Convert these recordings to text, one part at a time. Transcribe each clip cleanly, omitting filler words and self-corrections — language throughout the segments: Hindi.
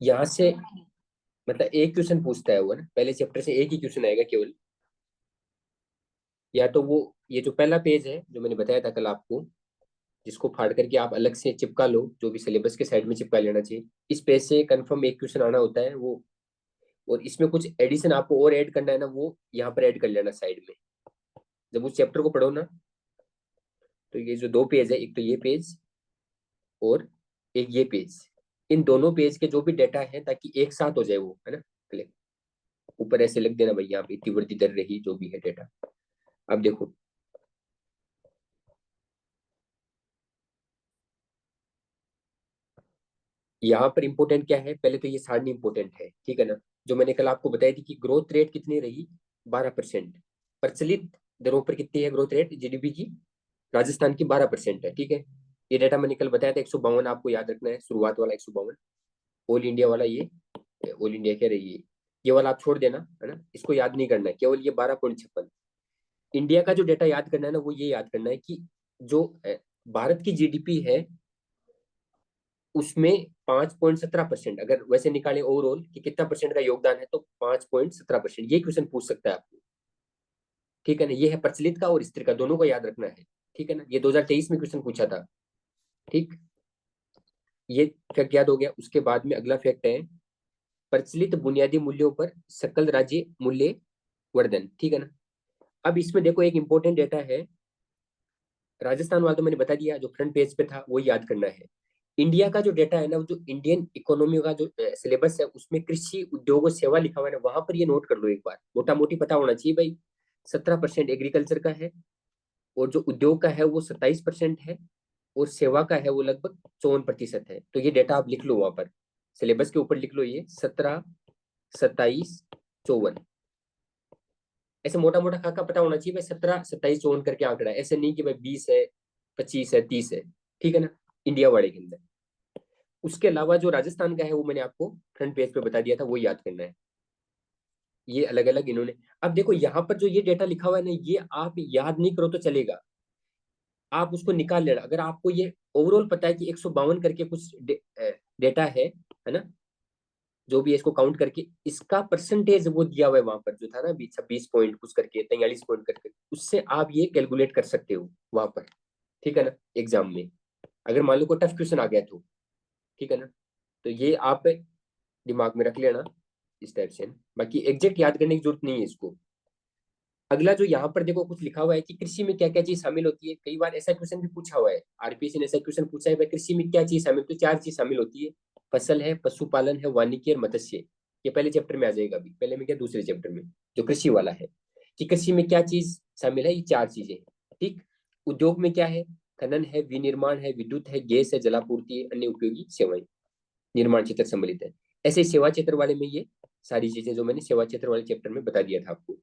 यहाँ से मतलब एक क्वेश्चन पूछता है वो ना, पहले चैप्टर से एक ही क्वेश्चन आएगा केवल। या तो वो ये जो पहला पेज है जो मैंने बताया था कल आपको, जिसको फाड़ करके आप अलग से चिपका लो, जो भी सिलेबस के साइड में चिपका लेना चाहिए, इस पेज से कंफर्म एक क्वेश्चन आना होता है वो। और इसमें कुछ एडिशन आपको और ऐड करना है ना, वो यहाँ पर ऐड कर लेना साइड में। जब उस चैप्टर को पढ़ो ना, तो ये जो दो पेज है, एक तो ये पेज और एक ये पेज, इन दोनों पेज के जो भी डेटा है ताकि एक साथ हो जाए वो, है ना। क्लिक ऊपर ऐसे लिख देना भाई, यहाँ पे इतनी वृद्धि दर रही जो भी है डेटा। अब देखो यहाँ पर इंपॉर्टेंट क्या है, पहले तो ये सारणी इंपॉर्टेंट है, ठीक है ना। जो मैंने कल आपको बताई थी कि ग्रोथ रेट कितनी रही, 12%। प्रचलित दरों पर कितनी है ग्रोथ रेट जीडीपी की, राजस्थान की 12% है, ठीक है। ये डाटा मैंने कल बताया था, 152 आपको याद रखना है, शुरुआत वाला 152। ऑल इंडिया वाला ये, ऑल इंडिया कह रही है, ये वाला आप छोड़ देना, है ना, इसको याद नहीं करना है, केवल ये 12.56। इंडिया का जो डेटा याद करना है ना, वो ये याद करना है कि जो भारत की जीडीपी है उसमें 5.17%, अगर वैसे निकाले ओवरऑल कि कितना परसेंट का योगदान है, तो 5.17%, ये क्वेश्चन पूछ सकता है आपको, ठीक है ना। ये है प्रचलित का और स्थिर का, दोनों को याद रखना है, ठीक है ना। ये 2023 में क्वेश्चन पूछा था, ठीक। ये फैक्ट याद हो गया। उसके बाद में अगला फैक्ट है प्रचलित बुनियादी मूल्यों पर सकल राज्य मूल्य वर्धन, ठीक है ना। अब इसमें देखो एक इंपॉर्टेंट डेटा है, राजस्थान वाला तो मैंने बता दिया, जो फ्रंट पेज पे था वो याद करना है। इंडिया का जो डेटा है ना, जो इंडियन इकोनॉमी का जो सिलेबस है, उसमें कृषि उद्योग और सेवा लिखा हुआ है ना, वहां पर ये नोट कर लो एक बार, मोटा मोटी पता होना चाहिए भाई। 17% एग्रीकल्चर का है, और जो उद्योग का है वो 27% है, और सेवा का है वो लगभग 54% है। तो ये डेटा आप लिख लो वहां पर, सिलेबस के ऊपर लिख लो, ये 17, 27, 54, ऐसे मोटा मोटा खाका पता होना चाहिए भाई, 17, 27, 54 करके आंकड़ा है, ऐसे नहीं कि भाई 20 है, 25 है, 30 है, ठीक है ना, इंडिया वाले के अंदर। उसके अलावा जो राजस्थान का है वो मैंने आपको फ्रंट पेज पे बता दिया था, वो याद करना है। ये अलग अलग इन्होंने, अब देखो यहाँ पर जो ये डेटा लिखा हुआ है ना, ये आप याद नहीं करो तो चलेगा, आप उसको निकाल लेना। अगर आपको ये ओवरऑल पता है कि 152 करके कुछ डेटा है ना, जो भी है इसको काउंट करके इसका परसेंटेज वो दिया हुआ है वहां पर, जो था ना 26 पॉइंट कुछ करके, 43 पॉइंट करके, उससे आप ये कैलकुलेट कर सकते हो वहां पर, ठीक है ना, एग्जाम में। अगर मान लो कोई टफ क्वेश्चन आ गया तो, ठीक है ना। तो ये आप दिमाग में रख लेना इस टाइप से। बाकी एग्जैक्ट याद करने की जरूरत नहीं है इसको। अगला जो यहाँ पर देखो कुछ लिखा हुआ है कि कृषि में क्या क्या चीज शामिल होती है, कई बार ऐसा क्वेश्चन भी पूछा हुआ है, आरपीएससी ने ऐसा क्वेश्चन पूछा है भाई कृषि में क्या चीज शामिल, तो चार चीज शामिल होती है, फसल है, पशुपालन है, वानिकी और मत्स्य। ये पहले चैप्टर में आ जाएगा, अभी पहले में क्या, दूसरे चैप्टर में जो कृषि वाला है, कि कृषि में क्या चीज शामिल है, ये चार चीजें, ठीक। उद्योग में क्या है, खनन है, विनिर्माण है, विद्युत है, गैस है, जलापूर्ति है, अन्य उपयोगी सेवाएं, निर्माण क्षेत्र सम्मिलित है। ऐसे सेवा क्षेत्र वाले में ये सारी चीजें जो मैंने सेवा क्षेत्र वाले चैप्टर में बता दिया था आपको,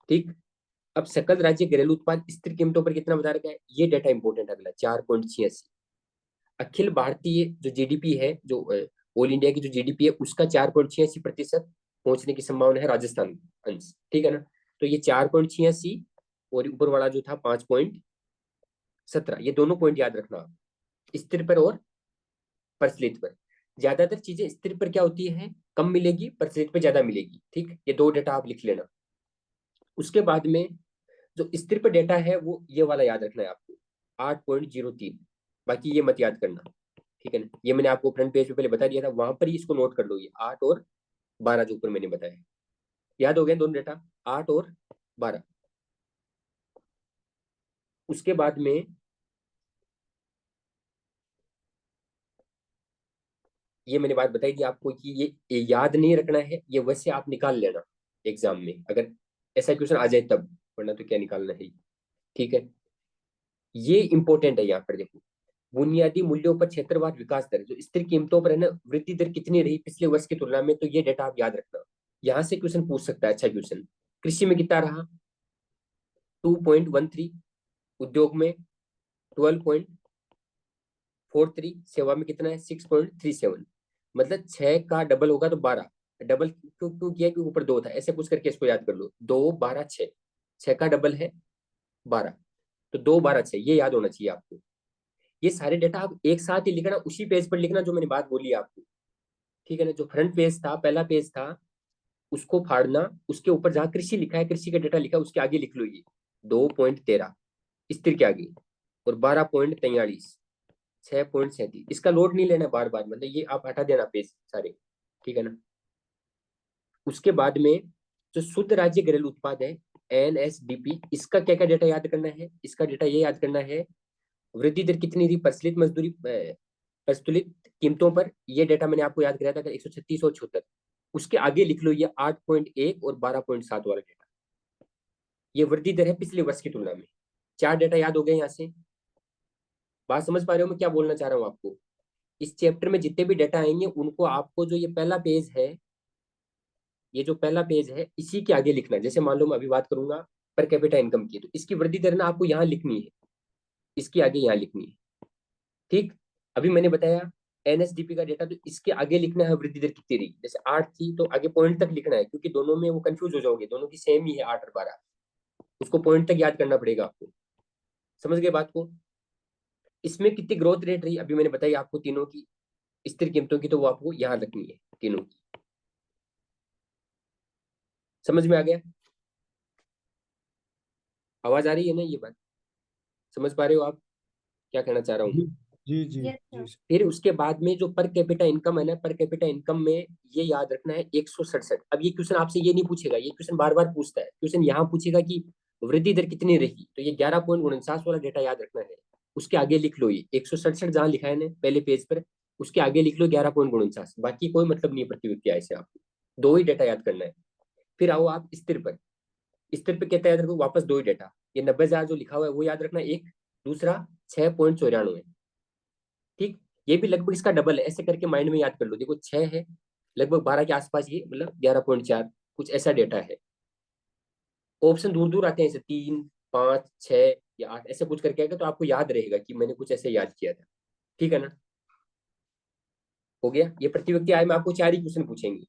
ठीक। अब सकल राज्य घरेलू उत्पाद स्थिर कीमतों पर कितना बता रखा है, ये डेटा इंपॉर्टेंट है अगला, 4.86। अखिल भारतीय जो जीडीपी है, जो ऑल इंडिया की जो जीडीपी है, उसका 4.86% पहुंचने की संभावना है राजस्थान अंश, ठीक है ना। तो ये 4.86 और ऊपर वाला जो था 5.17, ये दोनों पॉइंट याद रखना आप, स्थिर पर और प्रचलित पर। ज्यादातर चीजें स्थिर पर क्या होती है, कम मिलेगी, प्रचलित पर ज्यादा मिलेगी, ठीक। ये दो डेटा आप लिख लेना। उसके बाद में जो स्थिर पर डेटा है वो ये वाला याद रखना है आपको, 8.03। बाकी ये मत याद करना, ठीक है ना। ये मैंने आपको फ्रंट पेज पे पहले बता दिया था, वहां पर ही इसको नोट कर लो, ये 8 और 12 जो ऊपर मैंने बताया, याद हो गया दोनों डेटा, 8 और 12। उसके बाद में ये मैंने बात बताई थी आपको कि ये याद नहीं रखना है, ये वैसे आप निकाल लेना एग्जाम में, अगर ऐसा क्वेश्चन आ जाए तब, वरना तो क्या निकालना है, ठीक है। ये इंपॉर्टेंट है यहाँ पर देखो, बुनियादी मूल्यों पर क्षेत्रवार विकास दर, जो स्थिर कीमतों पर है ना, वृद्धि दर कितनी रही पिछले वर्ष की तुलना में, तो ये डेटा आप याद रखना, यहाँ से क्वेश्चन पूछ सकता है, अच्छा क्वेश्चन। कृषि में कितना रहा, 2.13, उद्योग में 12.43, सेवा में कितना है, 6.37। मतलब 6 का डबल होगा तो 12, डबल क्यों क्यों किया, क्योंकि ऊपर दो था, ऐसे कुछ करके इसको याद कर लो, 2, 12, 6, 6 का डबल है 12, तो 2, 12, 6, ये याद होना चाहिए आपको। ये सारे डेटा आप एक साथ ही लिखना, उसी पेज पर लिखना जो मैंने बात बोली आपको, ठीक है ना। जो फ्रंट पेज था, पहला पेज था, उसको फाड़ना, उसके ऊपर जहां कृषि लिखा है, कृषि का डेटा लिखा है, उसके आगे लिख लो ये 2.13 स्थिर के आगे, और 12.43, 6.37। इसका लोड नहीं लेना बार बार, मतलब ये आप हटा देना पेज सारे, ठीक है ना। उसके बाद में जो शुद्ध राज्य घरेलू उत्पाद है, NSDP, इसका क्या क्या डेटा याद करना है? इसका डेटा ये याद करना है, वृद्धि दर कितनी थी प्रचलित मजदूरी प्रचलित कीमतों पर, ये डेटा मैंने आपको याद कराया था 136 और 76। उसके आगे लिख लो ये 8.1 और 12.7 वाला डेटा, ये वृद्धि दर है पिछले वर्ष की तुलना में। चार डेटा याद हो गए यहाँ से। बात समझ पा रहे हो मैं क्या बोलना चाह रहा हूँ आपको? इस चैप्टर में जितने भी डेटा आएंगे उनको आपको, जो ये पहला पेज है, ये जो पहला पेज है इसी के आगे लिखना है। जैसे मान लो मैं अभी बात करूंगा पर कैपिटा इनकम की, तो इसकी वृद्धि दर ना आपको यहाँ लिखनी है, इसके आगे यहाँ लिखनी है, ठीक। अभी मैंने बताया NSDP का डेटा, तो इसके आगे लिखना है वृद्धि दर कितनी रही। जैसे 8 थी तो आगे पॉइंट तक लिखना है, क्योंकि दोनों में वो कंफ्यूज हो जाओगे, दोनों की सेम ही है 8 और 12, उसको पॉइंट तक याद करना पड़ेगा आपको। समझ गए बात को? इसमें कितनी ग्रोथ रेट रही अभी मैंने बताई आपको तीनों की, स्थिर कीमतों की, तो वो आपको यहाँ रखनी है तीनों की। समझ में आ गया? आवाज आ रही है ना ये बात? समझ पा रहे हो आप क्या कहना चाह रहा हूँ जी मैं? जी जी Yes, जी sir. फिर उसके बाद में जो पर कैपिटा इनकम है ना, पर कैपिटा इनकम में ये याद रखना है 167। अब ये क्वेश्चन आपसे ये नहीं पूछेगा, ये क्वेश्चन बार बार पूछता है। क्वेश्चन यहाँ पूछेगा कि वृद्धि दर कितनी रही, तो ये 11.49 वाला डेटा याद रखना है। उसके आगे लिख लो ये 167 जहाँ लिखा है ना पहले पेज पर, उसके आगे लिख लो 11.49। बाकी कोई मतलब नहीं है प्रतिविक्रिया से, आपको दो ही डेटा याद करना है। फिर आओ आप स्थिर पर। स्थिर पे कहता है याद रखो वापस दो ही डेटा, ये 90,000 जो लिखा हुआ है वो याद रखना एक, दूसरा 6.94, ठीक। ये भी लगभग इसका डबल है, ऐसे करके माइंड में याद कर लो। देखो 6 है, लगभग 12 के आसपास, ये मतलब 11.4 कुछ ऐसा डेटा है। ऑप्शन दूर दूर आते हैं, ऐसे 3, 5, 6 या 8 ऐसे कुछ करके आएगा, तो आपको याद रहेगा कि मैंने कुछ ऐसे याद किया था, ठीक है ना। हो गया ये प्रतिव्यक्ति आय में आपको चार ही क्वेश्चन पूछेंगे,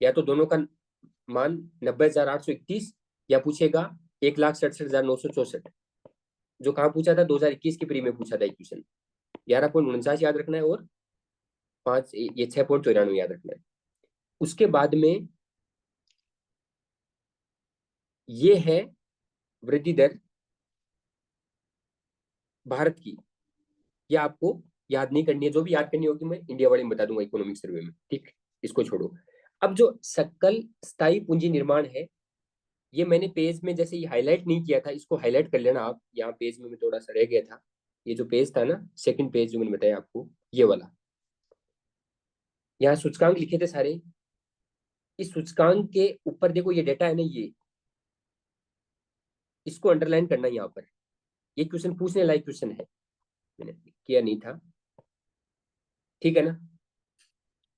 या तो दोनों का मान 90,831, या पूछेगा 1,67,964, जो कहाँ पूछा था 2021 की प्री में पूछा था एक क्वेश्चन। 11.49 याद रखना है, और 5 ये 6.94 याद रखना है। उसके बाद में ये है वृद्धि दर भारत की, ये आपको याद नहीं करनी है, जो भी याद करनी होगी मैं इंडिया वाले में बता दूंगा इकोनॉमिक सर्वे में, ठीक। इसको छोड़ो। अब जो सकल स्थायी पूंजी निर्माण है, ये मैंने पेज में जैसे ये हाईलाइट नहीं किया था, इसको हाईलाइट कर लेना आप। यहाँ पेज में मैं थोड़ा सा रह गया था, ये जो पेज था ना सेकंड पेज जो मैंने बताया आपको, ये वाला, यहाँ सूचकांक लिखे थे सारे। इस सूचकांक के ऊपर देखो ये डेटा है ना, ये इसको अंडरलाइन करना है यहाँ पर। ये क्वेश्चन पूछने लायक क्वेश्चन है, मैंने किया नहीं था, ठीक है ना।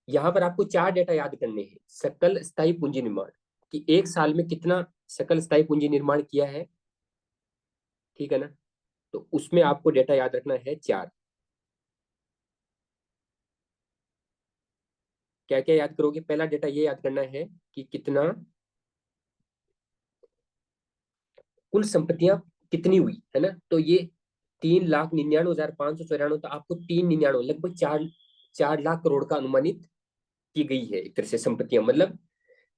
यहाँ पर आपको चार डेटा याद करने हैं। सकल स्थायी पूंजी निर्माण, कि एक साल में कितना सकल स्थायी पूंजी निर्माण किया है, ठीक है ना। तो उसमें आपको डेटा याद रखना है चार। क्या क्या याद करोगे? पहला डेटा ये याद करना है कि कितना कुल संपत्तियां कितनी हुई है ना। तो ये 3,99,594, तो आपको 399 लगभग 4 लाख करोड़ का अनुमानित की गई है एक तरह से संपत्तियां। मतलब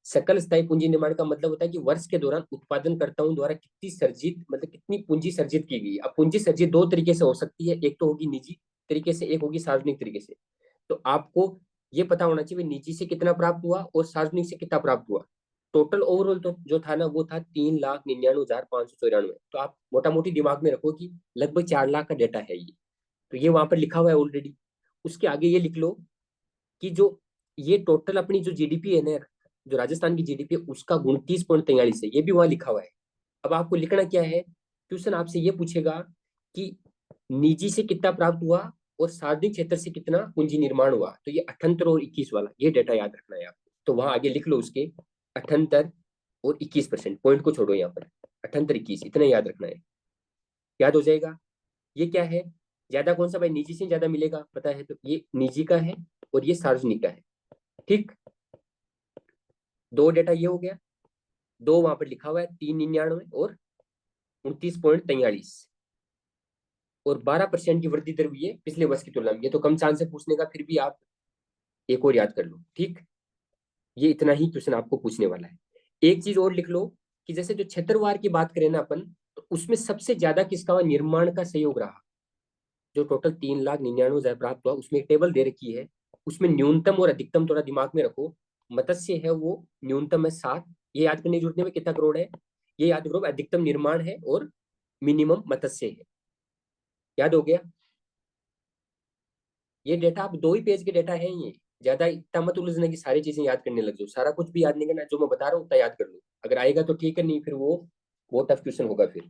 सकल स्थायी पूंजी निर्माण का मतलब होता है कि वर्ष के दौरान उत्पादनकर्ताओं द्वारा कितनी सर्जित, मतलब कितनी पूंजी सर्जित की गई। अब पूंजी सर्जित दो तरीके से हो सकती है, एक तो होगी निजी तरीके से, एक होगी सार्वजनिक तरीके से। तो आपको ये पता होना चाहिए निजी से कितना प्राप्त हुआ और सार्वजनिक से कितना प्राप्त हुआ। टोटल ओवरऑल तो जो था ना वो था 3,99,594। तो आप मोटा मोटी दिमाग में रखो कि लगभग 4 लाख का डेटा है ये, तो ये वहां पर लिखा हुआ है ऑलरेडी। उसके आगे ये लिख लो कि जो ये टोटल अपनी जो जीडीपी है ना, जो राजस्थान की जीडीपी है उसका 29.43 है, ये भी वहां लिखा हुआ है। अब आपको लिखना क्या है, क्वेश्चन आपसे ये पूछेगा कि निजी से कितना प्राप्त हुआ और सार्वजनिक क्षेत्र से कितना पूंजी निर्माण हुआ। तो ये 78 और 21 वाला ये डेटा याद रखना है आपको। तो वहां आगे लिख लो उसके 78 और 21%, पॉइंट को छोड़ो यहाँ पर, 78 21 इतना याद रखना है, याद हो जाएगा। ये क्या है, ज्यादा कौन सा भाई, निजी से ज्यादा मिलेगा पता है, तो ये निजी का है और ये सार्वजनिक का है, ठीक। दो डेटा ये हो गया, दो वहां पर लिखा हुआ है 399 और 29.43, और 12% की वृद्धि दर हुई है पिछले वर्ष की तुलना में। ये तो कम चांस है पूछने का, फिर भी आप एक और याद कर लो, ठीक। ये इतना ही क्वेश्चन आपको पूछने वाला है। एक चीज और लिख लो कि जैसे जो क्षेत्रवार की बात करें ना अपन, तो उसमें सबसे ज्यादा किसका हुआ, निर्माण का सहयोग रहा। जो टोटल 3,99,000 प्राप्त हुआ, उसमें एक टेबल दे रखी है। उसमें न्यूनतम और अधिकतम थोड़ा दिमाग में रखो। मत्स्य है वो न्यूनतम है 7, ये याद करने की जरूरत नहीं है कितना करोड़ है। ये याद करो अधिकतम निर्माण है और मिनिमम मत्स्य है। याद हो गया। ये डेटा आप 2 ही पेज के डेटा है ये। ज्यादा इतना मत उलझना कि सारी चीजें याद करने लग जाओ, सारा कुछ भी याद नहीं करना, जो मैं बता रहा हूँ उतना याद कर लो। अगर आएगा तो ठीक है, नहीं फिर वो टफ क्वेश्चन होगा फिर,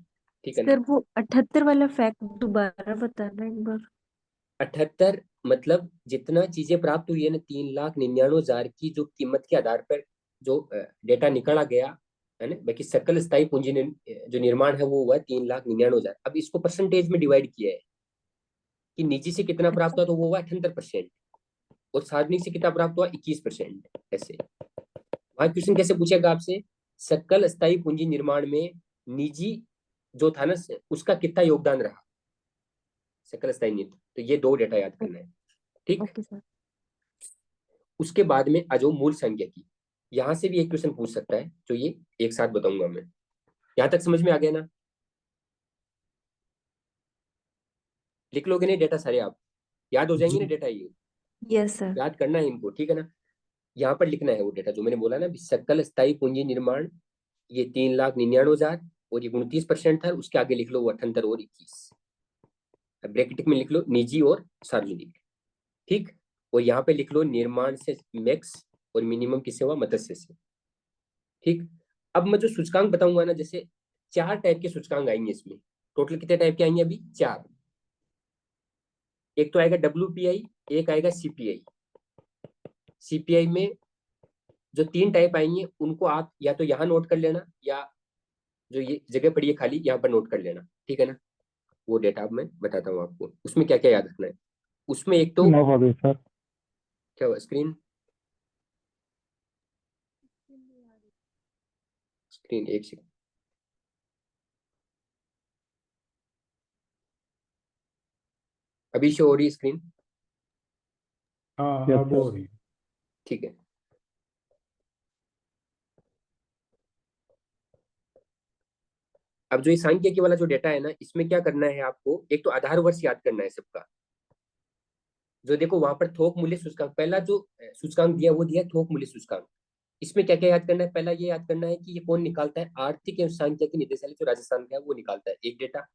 ठीक है ना। सर वो 78 वाला फैक्ट दोबारा बताना एक बार। 78 मतलब जितना चीजें प्राप्त हुई है ना, 3,99,000 की जो कीमत के आधार पर जो डेटा निकाला गया है ना, बाकी सकल स्थायी पूंजी जो निर्माण है वो हुआ है 3,99,000। अब इसको परसेंटेज में डिवाइड किया है कि निजी से कितना प्राप्त अच्छा। हुआ, तो वो हुआ 78%। और सार्वजनिक से कितना प्राप्त हुआ, 21%। ऐसे वहां क्वेश्चन कैसे पूछेगा आपसे, सकल स्थायी पूंजी निर्माण में निजी जो था ना उसका कितना योगदान रहा, सकल स्थायी निधि। तो ये 2 डेटा याद करना है, ठीक। Okay sir. उसके बाद में आ जाओ मूल संख्या की। यहां से भी एक क्वेश्चन पूछ सकता है, जो ये एक साथ बताऊंगा मैं। यहां तक समझ में आ गया ना। लिख लोगे नहीं डेटा सारे आप, याद हो जाएंगे ना जी। डेटा ये। Yes sir. याद करना है इनको, ठीक है ना। यहाँ पर लिखना है वो डेटा जो मैंने बोला ना, सकल स्थायी पूंजी निर्माण ये 3,99,000 और ये 29% था। उसके आगे लिख लो वो 78 और 21। ब्रैकेट में लिख लो निजी और सार्वजनिक, ठीक। और यहाँ पे लिख लो निर्माण से मैक्स और मिनिमम किससे हुआ, मत्स्य से, ठीक। अब मैं जो सूचकांक बताऊंगा ना, जैसे 4 टाइप के सूचकांक आएंगे इसमें। टोटल कितने टाइप के आएंगे अभी, 4। एक तो आएगा WPI, एक आएगा CPI। CPI में जो 3 टाइप आएंगे उनको आप या तो यहाँ नोट कर लेना, या जो ये जगह पड़ी है खाली यहाँ पर नोट कर लेना, ठीक है ना। वो डेटा अब मैं बताता हूँ आपको, उसमें क्या क्या याद रखना है। उसमें एक तो नो प्रॉब्लम सर। क्या हुआ, स्क्रीन स्क्रीन एक सेकंड। अभी शो हो रही है स्क्रीन, हाँ यस अब सर। हो रही है। ठीक है। अब जो ये सांख्यिकी वाला जो डेटा है ना, इसमें क्या करना है आपको, एक तो आधार वर्ष याद करना है सबका। जो देखो वहां पर थोक मूल्य सूचकांक, पहला जो सूचकांक दिया वो दिया थोक मूल्य सूचकांक। इसमें क्या क्या याद करना है, पहला ये याद करना है कि ये कौन निकालता है, आर्थिक एवं सांख्यिकी निदेशालय जो राजस्थान का है वो निकालता है, एक डेटा।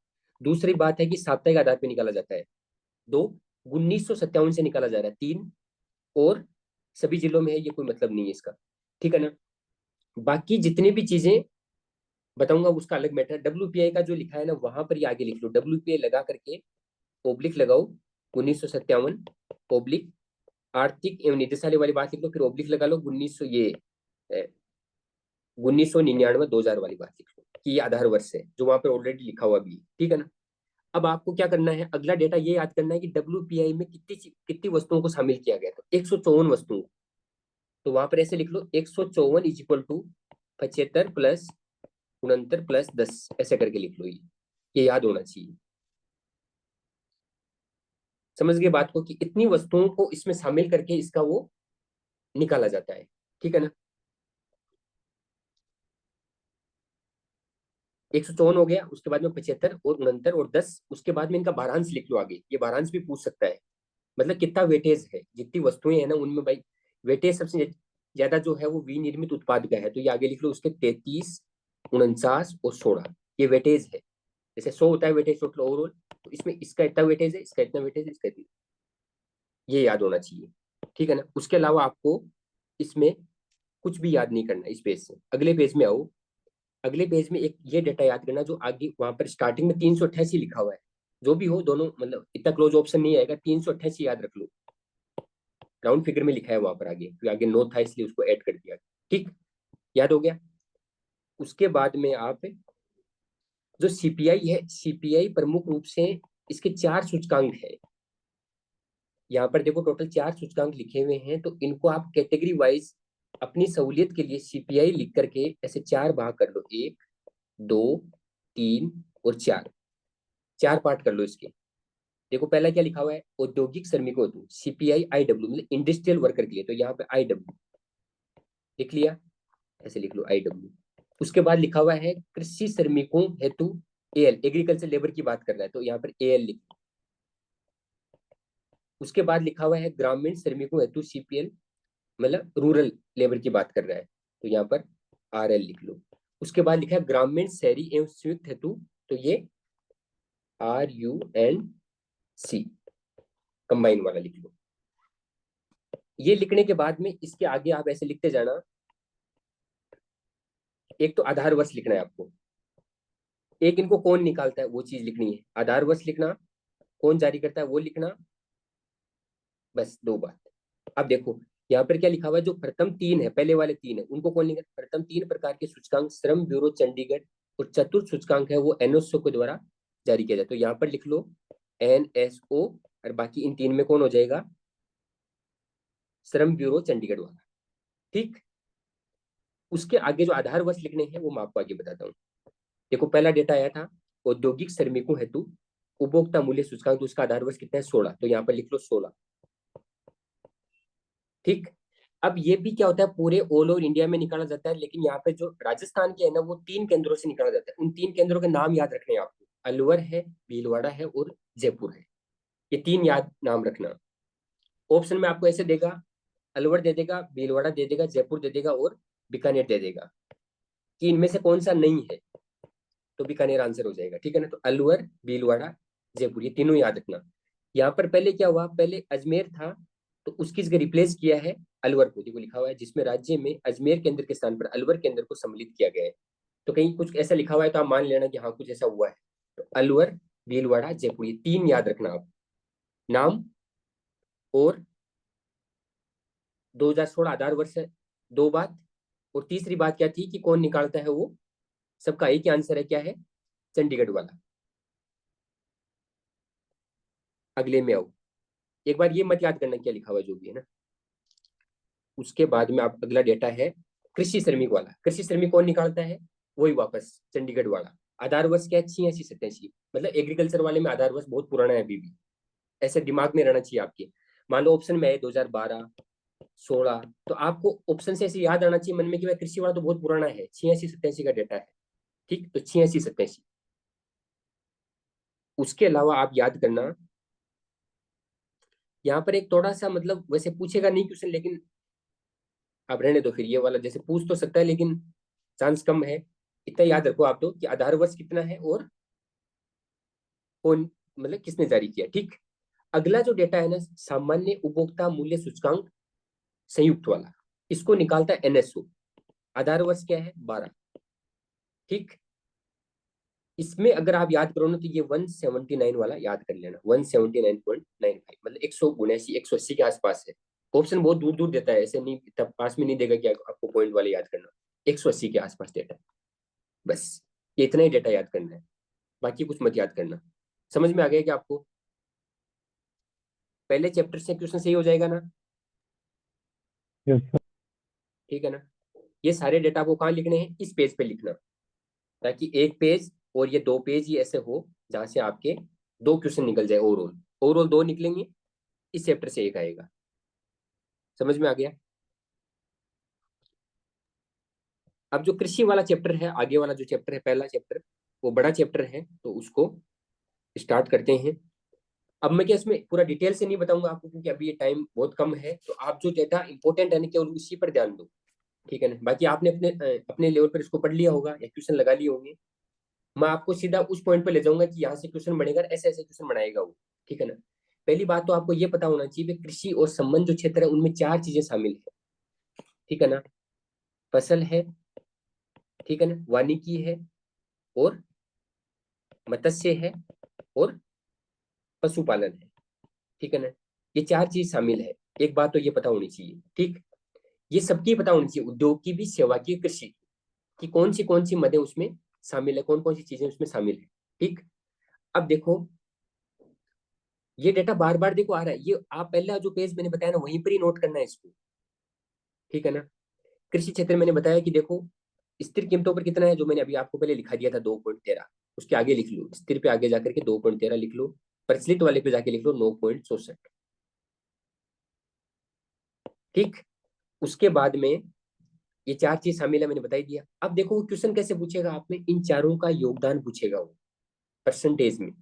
दूसरी बात है कि साप्ताहिक आधार पर निकाला जाता है, 2। 1957 से निकाला जा रहा है, 3। और सभी जिलों में है, ये कोई मतलब नहीं है इसका, ठीक है ना। बाकी जितनी भी चीजें बताऊंगा उसका अलग मैटर। WPI का जो लिखा है ना वहां पर ये आगे लिख लो, WPI लगा करके ओब्लिक लगाओ, 1957 ओब्लिक आर्थिक एवं निदेशालय वाली बात लिख लो, फिर ओब्लिक लगा लो 1999 2000 वाली बात लिख लो कि ये आधार वर्ष है, जो वहां पर ऑलरेडी लिखा हुआ भी है, ठीक है ना। अब आपको क्या करना है, अगला डेटा ये याद करना है कि WPI में कितनी कितनी वस्तुओं को शामिल किया गया था, 154 वस्तुओं। तो वहां पर ऐसे लिख लो 154 is equal to 75 plus 69 plus 10, ऐसे करके लिख लो। ये याद होना चाहिए। समझ गए बात को, कि इतनी वस्तुओं को इसमें शामिल करके इसका वो निकाला जाता है, ठीक है ना। 154 हो गया, उसके बाद में 75 और 69 और 10, उसके बाद में इनका भारांश लिख लो आगे, ये भारांश भी पूछ सकता है। मतलब कितना वेटेज है, जितनी वस्तुएं हैं ना उनमें भाई वेटेज सबसे ज्यादा जो है वो विनिर्मित उत्पाद का है, तो ये आगे लिख लो उसके 33, 49 और 16, ये वेटेज है। जैसे 100 होता है वेटेज टोटल ओवरऑल, तो इसमें इसका इतना वेटेज है, इसका इतना वेटेज है, इसका इतना, ये याद होना चाहिए, ठीक है ना। उसके अलावा आपको इसमें कुछ भी याद नहीं करना इस पेज से। अगले पेज में आओ, अगले पेज में एक ये डेटा याद करना जो आगे वहां पर स्टार्टिंग में 388 लिखा हुआ है। जो भी हो दोनों मतलब इतना क्लोज ऑप्शन नहीं आएगा, 388 याद रख लो, राउंड फिगर में लिखा है वहां पर आगे, क्योंकि आगे नो था इसलिए उसको ऐड कर दिया, ठीक। याद हो गया। उसके बाद में आप जो CPI है, CPI प्रमुख रूप से इसके 4 सूचकांक है। यहाँ पर देखो टोटल 4 सूचकांक लिखे हुए हैं, तो इनको आप कैटेगरी वाइज अपनी सहूलियत के लिए CPI लिख करके ऐसे 4 भाग कर लो, 1, 2, 3 और 4, 4 पार्ट कर लो इसके। देखो पहला क्या लिखा हुआ है, औद्योगिक श्रमिकों हेतु CPI IW, मतलब इंडस्ट्रियल वर्कर के लिए, तो यहाँ पे IW लिख लिया, ऐसे लिख लो IW। उसके बाद लिखा हुआ है कृषि श्रमिकों हेतु AL, एग्रीकल्चर लेबर की बात कर रहा है तो यहाँ पर AL लिख। उसके बाद लिखा हुआ है ग्रामीण श्रमिकों हेतु CPL, मतलब रूरल लेबर की बात कर रहा है तो यहाँ पर RL लिख लो। उसके बाद लिखा है ग्रामीण शहरी एवं संयुक्त हेतु, तो ये RUNC कंबाइन वाला लिख लो। ये लिखने के बाद में इसके आगे आप ऐसे लिखते जाना। एक तो आधार वर्ष लिखना है आपको, एक इनको कौन निकालता है वो चीज लिखनी है, आधार वर्ष लिखना, कौन जारी करता है वो लिखना, बस दो बात। अब देखो यहाँ पर क्या लिखा हुआ है, जो प्रथम तीन है, पहले वाले तीन है उनको कौन लिखा, प्रथम तीन प्रकार के सूचकांक श्रम ब्यूरो चंडीगढ़, और चतुर्थ सूचकांक है वो NSO के द्वारा जारी किया जाए, तो यहाँ पर लिख लो NSO, और बाकी इन तीन में कौन हो जाएगा, श्रम ब्यूरो चंडीगढ़ वाला। ठीक, उसके आगे जो आधार वर्ष लिखने हैं वो मैं आपको आगे बताता हूँ। देखो पहला डेटा आया था औद्योगिक श्रमिकों हेतु उपभोक्ता मूल्य सूचकांक, तो उसका आधार वर्ष कितना है 16, तो यहाँ पर लिख लो 16। ठीक, अब ये भी क्या होता है, पूरे ऑल ओवर इंडिया में निकाला जाता है, लेकिन यहाँ पे जो राजस्थान के है ना वो 3 केंद्रों से निकाला जाता है। उन 3 केंद्रों के नाम याद रखने हैं आपको, अलवर है, भीलवाड़ा है और जयपुर है, ये 3 याद नाम रखना। ऑप्शन में आपको ऐसे देगा, अलवर दे देगा, भीलवाड़ा दे देगा, जयपुर दे देगा और बीकानेर दे देगा, कि इनमें से कौन सा नहीं है, तो बीकानेर आंसर हो जाएगा। ठीक है ना, तो अलवर, भीलवाड़ा, जयपुर, ये तीनों याद रखना। यहाँ पर पहले क्या हुआ, पहले अजमेर था तो उसकी जगह रिप्लेस किया है अलवर को, देखो लिखा हुआ है जिसमें राज्य में अजमेर केंद्र के स्थान पर अलवर केंद्र को सम्मिलित किया गया है। तो कहीं कुछ ऐसा लिखा हुआ है तो आप मान लेना कि हाँ कुछ ऐसा हुआ है। तो अलवर, भीलवाड़ा, जयपुर, ये 3 याद रखना आप, नाम और 2016 आधार वर्ष है, 2 बात। और तीसरी बात क्या थी कि कौन निकालता है वो, सबका एक ही आंसर है, क्या है, चंडीगढ़ वाला। अगले में आओ, एक बार ये मत याद करना क्या लिखा हुआ जो भी है ना। उसके बाद में आप अगला डेटा है कृषि श्रमिक वाला, कृषि श्रमिक कौन निकालता है, वही वापस चंडीगढ़ वाला। आधार वर्ष क्या है, 86-87, मतलब एग्रीकल्चर वाले में आधार वर्ष बहुत पुराना है अभी भी, ऐसे दिमाग में रहना चाहिए आपके। मान लो ऑप्शन में है 2012, 16, तो आपको ऑप्शन से ऐसे याद आना चाहिए मन में कि भाई कृषि वाला तो बहुत पुराना है, 86-87 का डेटा है। ठीक, तो 86-87। उसके अलावा आप याद करना, यहाँ पर एक थोड़ा सा मतलब वैसे पूछेगा नहीं क्वेश्चन, लेकिन आप रहने दो, फिर ये वाला जैसे पूछ तो सकता है लेकिन चांस कम है। इतना याद रखो आप तो कि आधार वर्ष कितना है और कौन, मतलब किसने जारी किया। ठीक, अगला जो डेटा है ना, सामान्य उपभोक्ता मूल्य सूचकांक संयुक्त वाला, इसको निकालता है NSO। आधार वर्ष क्या है, 12। ठीक, इसमें अगर आप याद करो ना तो ये 179 वाला याद कर लेना, 179.95, मतलब 179, 180 के आसपास है। ऑप्शन बहुत दूर दूर देता है, ऐसे नहीं तब पास में नहीं देगा कि आपको पॉइंट वाले याद करना, 180 के आसपास डेटा है। बस ये इतना ही डेटा याद करना है, बाकी कुछ मत याद करना। समझ में आ गया कि आपको पहले चैप्टर से क्वेश्चन सही हो जाएगा ना। Yes sir. ठीक है ना, ये सारे डेटा आपको कहाँ लिखने हैं, इस पेज पे लिखना, ताकि एक पेज और ये 2 पेज ही ऐसे हो जहां से आपके 2 क्वेश्चन निकल जाए, ओवरऑल ओवरऑल 2 निकलेंगे, इस चैप्टर से एक आएगा। समझ में आ गया। अब जो कृषि वाला चैप्टर है, आगे वाला जो चैप्टर है, पहला चैप्टर, वो बड़ा चैप्टर है, तो उसको स्टार्ट करते हैं। अब मैं क्या इसमें पूरा डिटेल से नहीं बताऊंगा आपको, क्योंकि अभी ये टाइम बहुत कम है, तो आप जो डेटा इंपॉर्टेंट है ना केवल उसी पर ध्यान दो। ठीक है ना, बाकी आपने अपने अपने लेवल पर इसको पढ़ लिया होगा या क्वेश्चन लगा लिए होंगे। मैं आपको सीधा उस पॉइंट पर ले जाऊंगा कि यहाँ से क्वेश्चन बनेगा, ऐसे ऐसे क्वेश्चन बनाएगा वो। ठीक है ना, पहली बात तो आपको ये पता होना चाहिए कि कृषि और संबंध जो क्षेत्र है उनमें 4 चीजें शामिल है। ठीक है ना, फसल है, ठीक है ना, वानिकी है, और मत्स्य है, और पशुपालन है। ठीक है ना, ये 4 चीज शामिल है। एक बात तो ये पता होनी चाहिए। ठीक, ये सबकी पता होनी चाहिए, उद्योग की भी, सेवा की, कृषि की कौन सी मदें उसमें शामिल है, कौन सी चीजें उसमें शामिल है। ठीक, अब देखो ये डेटा बार बार देखो आ रहा है, ये आप पहला जो पेज मैंने बताया ना वहीं पर ही नोट करना है इसको। ठीक है ना, कृषि क्षेत्र मैंने बताया कि देखो स्थिर कीमतों पर कितना है, जो मैंने अभी आपको पहले लिखा दिया था 2.13, उसके आगे लिख लो, स्थिर पे आगे जाकर के 2.13 लिख लो। प्रचलित वाले पे जाके लिख लो 9.64। ठीक, उसके बाद में ये चार चीज शामिल है, मैंने बताई दिया। अब देखो क्वेश्चन कैसे पूछेगा, आप में इन चारों का योगदान पूछेगा वो परसेंटेज में।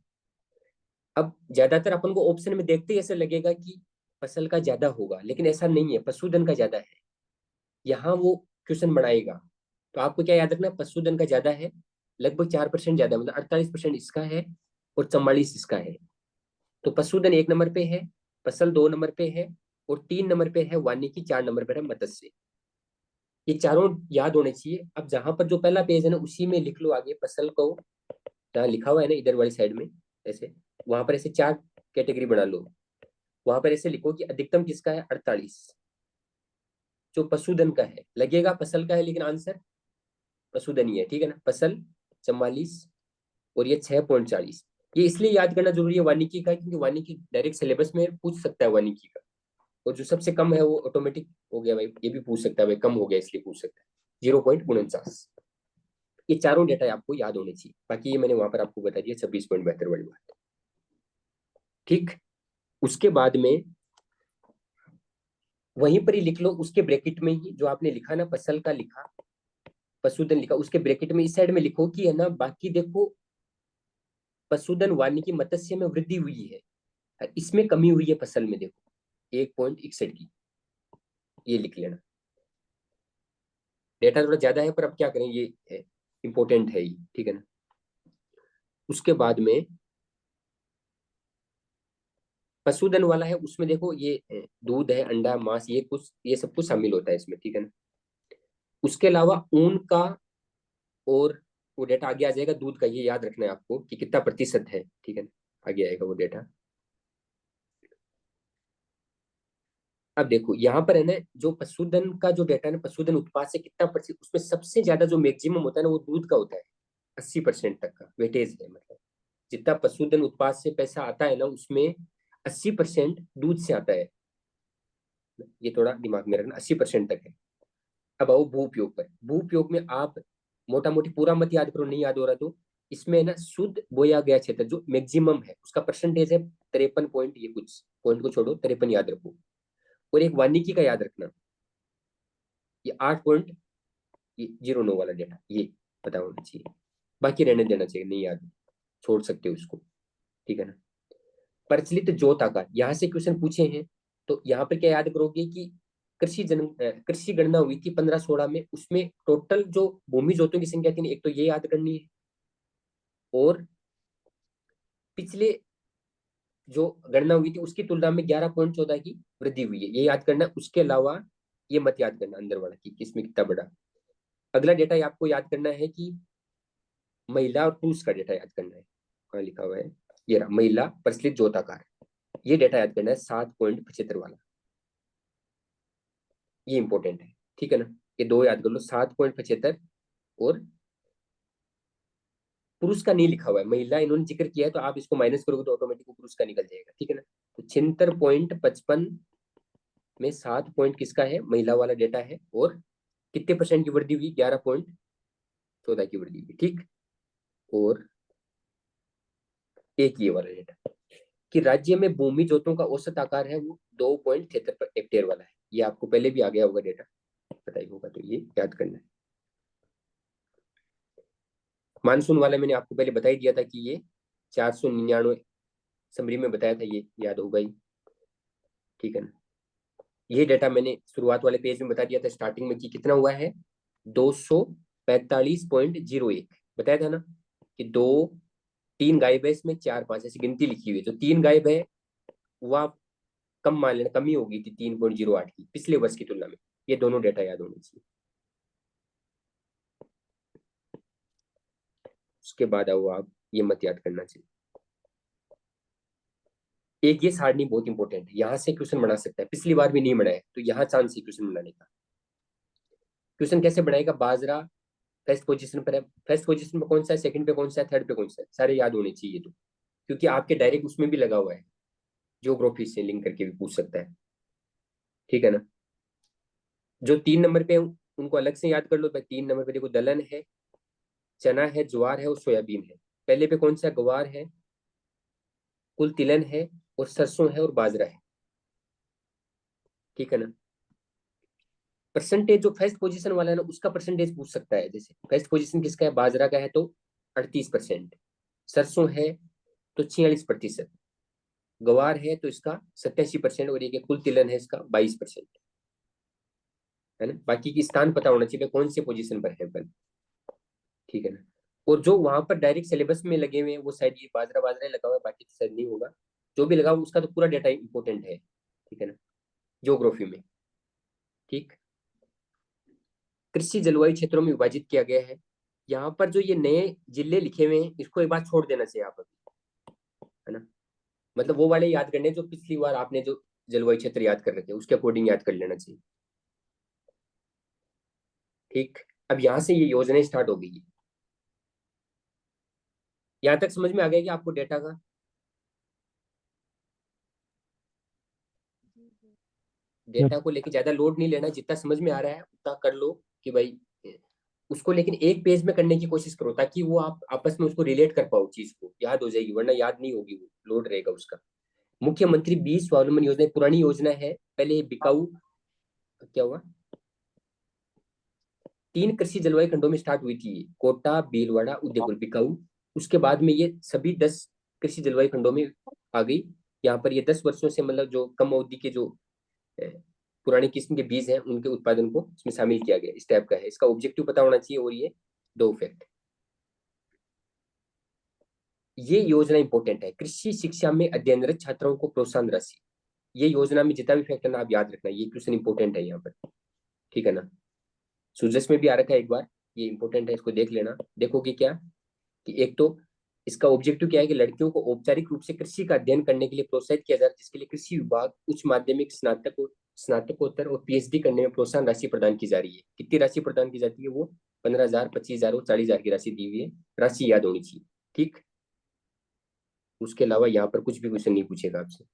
अब ज्यादातर अपन को ऑप्शन में देखते ही ऐसा लगेगा कि फसल का ज्यादा होगा, लेकिन ऐसा नहीं है, पशुधन का ज्यादा है। यहाँ वो क्वेश्चन बनाएगा तो आपको क्या याद रखना, पशुधन का ज्यादा है, लगभग 4% ज्यादा, मतलब 48% इसका है और 44 इसका है। तो पशुधन 1 नंबर पे है, फसल 2 नंबर पे है, और 3 नंबर पे है वानिकी, 4 नंबर पे है मत्स्य। ये चारों याद होने चाहिए। अब जहां पर जो पहला पेज है ना, उसी में लिख लो आगे फसल को, जहाँ लिखा हुआ है ना इधर वाली साइड में ऐसे, वहां पर ऐसे 4 कैटेगरी बना लो। वहां पर ऐसे लिखो कि अधिकतम किसका है, 48, जो पशुधन का है। लगेगा फसल का है, लेकिन आंसर पशुधन ही है, ठीक है ना। फसल 44 और ये 6.40। ये इसलिए याद करना जरूरी है वानिकी का, क्योंकि वानिकी डायरेक्ट सिलेबस में पूछ सकता है वानिकी का। और जो सबसे कम है वो ऑटोमेटिक हो गया भाई, ये भी पूछ सकता है भाई, कम हो गया इसलिए पूछ सकता है, 0.49। ये चारों डेटा आपको याद होने चाहिए। बाकी ये मैंने वहां पर आपको बता दिया 26.72 वाली बात। ठीक, उसके बाद में वहीं पर ही लिख लो, उसके ब्रैकेट में ही जो आपने लिखा ना, फसल का लिखा, पशुधन लिखा, उसके ब्रैकेट में इस साइड में लिखो कि है ना, बाकी देखो पशुधन वानिकी मत्स्य में वृद्धि हुई है, इसमें कमी हुई है फसल में, देखो 1.61 की, ये लिख लेना। डेटा थोड़ा ज्यादा है पर अब क्या करें, ये है, इंपॉर्टेंट है ये, ठीक है ना। उसके बाद में पशुधन वाला है, उसमें देखो ये दूध है, अंडा, मांस, ये कुछ, ये सब कुछ शामिल होता है इसमें, ठीक है ना। उसके अलावा ऊन का, और वो डेटा आगे आ जाएगा दूध का, ये याद रखना है आपको कि कितना प्रतिशत है, ठीक है ना, आगे आएगा वो डेटा। अब देखो यहाँ पर है ना, जो पशुधन का जो डेटा है ना, पशुधन उत्पाद से कितना प्रतिशत, उसमें सबसे ज्यादा जो मैक्सिमम होता है ना, वो दूध का होता है। 80% तक का वेटेज है, मतलब जितना पशुधन उत्पाद से पैसा आता है ना, उसमें 80% दूध से आता है। ये थोड़ा दिमाग में रखना, 80% तक है। अब आओ भू उपयोग पर। भू उपयोग में आप मोटा मोटी पूरा मत याद करो, नहीं याद हो रहा तो इसमें ना शुद्ध बोया गया क्षेत्र जो मैक्सिमम है, उसका परसेंटेज है 53 पॉइंट, ये कुछ पॉइंट को छोड़ो, 53 याद रखो। और एक वानिकी का याद रखना, ये 8.09 वाला डेटा, ये पता होना चाहिए। बाकी रहने देना चाहिए, नहीं याद छोड़ सकते हो उसको, ठीक है ना। प्रचलित जोत आकार, यहाँ से क्वेश्चन पूछे हैं, तो यहाँ पर क्या याद करोगे कि कृषि गणना हुई थी 1516 में, उसमें टोटल जो भूमि जोतों की संख्या थी, एक तो ये याद करनी है, और पिछले जो गणना हुई थी उसकी तुलना में 11.14 की वृद्धि हुई है, ये याद करना। उसके अलावा ये मत याद करना अंदर वाला कि किसमें कितना बड़ा। अगला डेटा आपको याद करना है कि महिला और पुरुष का डेटा याद करना है, कहाँ लिखा हुआ है, ये रहा, महिला प्रचलित जोताकार, ये डेटा याद करना है 7.75 वाला, ये इंपॉर्टेंट है, ठीक है ना। ये दो याद कर लो, 7.75, और पुरुष का नहीं लिखा हुआ है, महिला इन्होंने जिक्र किया है, तो आप इसको माइनस करोगे तो ऑटोमेटिक पुरुष का निकल जाएगा, ठीक है ना। तो 76.55 में 7 पॉइंट किसका है, महिला वाला डेटा है, और कितने परसेंट की वृद्धि हुई, 11.14 की वृद्धि हुई, ठीक। और एक ये वाला डेटा कि राज्य में भूमि जोतों का औसत आकार है वो 2.73 हेक्टेयर वाला है, ये आपको पहले भी आ गया होगा डेटा, पता ही होगा, तो ये याद करना है। मानसून वाला मैंने आपको पहले बता ही दिया था कि ये 499 समरी में बताया था, ये याद होगा ही, ठीक है ना। ये डेटा मैंने शुरुआत वाले पेज में बता दिया था स्टार्टिंग में कि कितना हुआ है, 245.01 बताया था ना, कि दो, तीन गायब है इसमें, चार पांच ऐसी गिनती लिखी हुई है। जो तीन गायब है वह कम मान लेना, कमी हो गई थी 3.08 की पिछले वर्ष की तुलना में। ये दोनों डेटा याद होने चाहिए। उसके बाद आओ आप, ये मत याद करना चाहिए। एक ये सारणी बहुत इंपॉर्टेंट है, यहाँ से क्वेश्चन बना सकता है, पिछली बार भी नहीं बनाया, तो यहाँ चांस है क्वेश्चन बनाने का। क्वेश्चन कैसे बनाएगा, बाजरा फर्स्ट पोजीशन पर है, फर्स्ट पोजीशन पे कौन सा है, सेकंड पे कौन सा है, थर्ड पे कौन सा है, सारे याद होने चाहिए तो, क्योंकि आपके डायरेक्ट उसमें भी लगा हुआ है, ज्योग्राफी से लिंक करके भी पूछ सकता है, ठीक है ना। जो 3 नंबर पे उनको अलग से याद कर लो भाई। 3 नंबर पे देखो, दलहन है, चना है, ज्वार है और सोयाबीन है। पहले पे कौन सा, गवार है, कुल तिलहन है और सरसों है और बाजरा है, ठीक है ना। परसेंटेज जो फर्स्ट पोजीशन वाला है ना उसका परसेंटेज पूछ सकता है, जैसे फर्स्ट पोजीशन किसका है, बाजरा का है तो 38%, सरसों है तो 46%, गवार है तो इसका 87%, और ये कुल तिलहन है इसका 22%, है ना। बाकी की स्थान पता होना चाहिए कौन से पोजीशन पर है अपन, ठीक है ना। और जो वहां पर डायरेक्ट सिलेबस में लगे हुए हैं वो शायद ये बाजरा बाजरा ही लगा हुआ है, बाकी तो शायद नहीं होगा। जो भी लगा हुआ उसका तो पूरा डेटा इंपॉर्टेंट है, ठीक है ना, ज्योग्राफी में। ठीक, कृषि जलवायु क्षेत्रों में विभाजित किया गया है। यहाँ पर जो ये नए जिले लिखे हुए हैं इसको एक बार छोड़ देना चाहिए आप अभी, है ना। मतलब वो वाले याद करने जो पिछली बार आपने जो जलवायु क्षेत्र याद कर रहे थे उसके अकॉर्डिंग याद कर लेना चाहिए। ठीक, अब यहाँ से ये योजनाएं स्टार्ट हो गई है। यहाँ तक समझ में आ गया कि आपको डेटा का, यस डेटा को लेके ज्यादा लोड नहीं लेना, जितना समझ में आ रहा है उतना कर लो कि भाई उसको, लेकिन एक पेज में करने की कोशिश करो ताकि वो आप आपस में उसको रिलेट कर पाओ, चीज को याद हो जाएगी, वरना याद नहीं होगी, वो लोड रहेगा उसका। मुख्यमंत्री बीज स्वावलंबन योजना पुरानी योजना है, पहले बिकाऊ, क्या हुआ, 3 कृषि जलवायु खंडों में स्टार्ट हुई थी, कोटा, भीलवाड़ा, उदयपुर, बिकाऊ। उसके बाद में ये सभी 10 कृषि जलवायु खंडों में आ गई। यहाँ पर ये 10 वर्षों से मतलब जो कम अवधि के जो अ, पुरानी किस्म के बीज हैं उनके उत्पादन को इसमें शामिल किया गया, इस टाइप का है। इसका ऑब्जेक्टिव पता होना चाहिए, और ये 2 फैक्ट। ये योजना इंपॉर्टेंट है, कृषि शिक्षा में अध्ययनरत छात्रों को प्रोत्साहन राशि। ये योजना में जितना भी फैक्ट है ना आप याद रखना, ये क्वेश्चन इंपॉर्टेंट है यहाँ पर, ठीक है ना। सुजस में भी आ रखा है एक बार, ये इंपॉर्टेंट है, इसको देख लेना। देखो कि क्या, कि एक तो इसका ऑब्जेक्टिव क्या है कि लड़कियों को औपचारिक रूप से कृषि का अध्ययन करने के लिए प्रोत्साहित किया जा रहा है, जिसके लिए कृषि विभाग उच्च माध्यमिक, स्नातकोत्तर और पीएचडी करने में प्रोत्साहन राशि प्रदान की जा रही है। कितनी राशि प्रदान की जाती है, वो 15,000, 25,000 और 40,000 की राशि दी हुई है। राशि याद होनी चाहिए, ठीक। उसके अलावा यहाँ पर कुछ भी क्वेश्चन नहीं पूछेगा आपसे।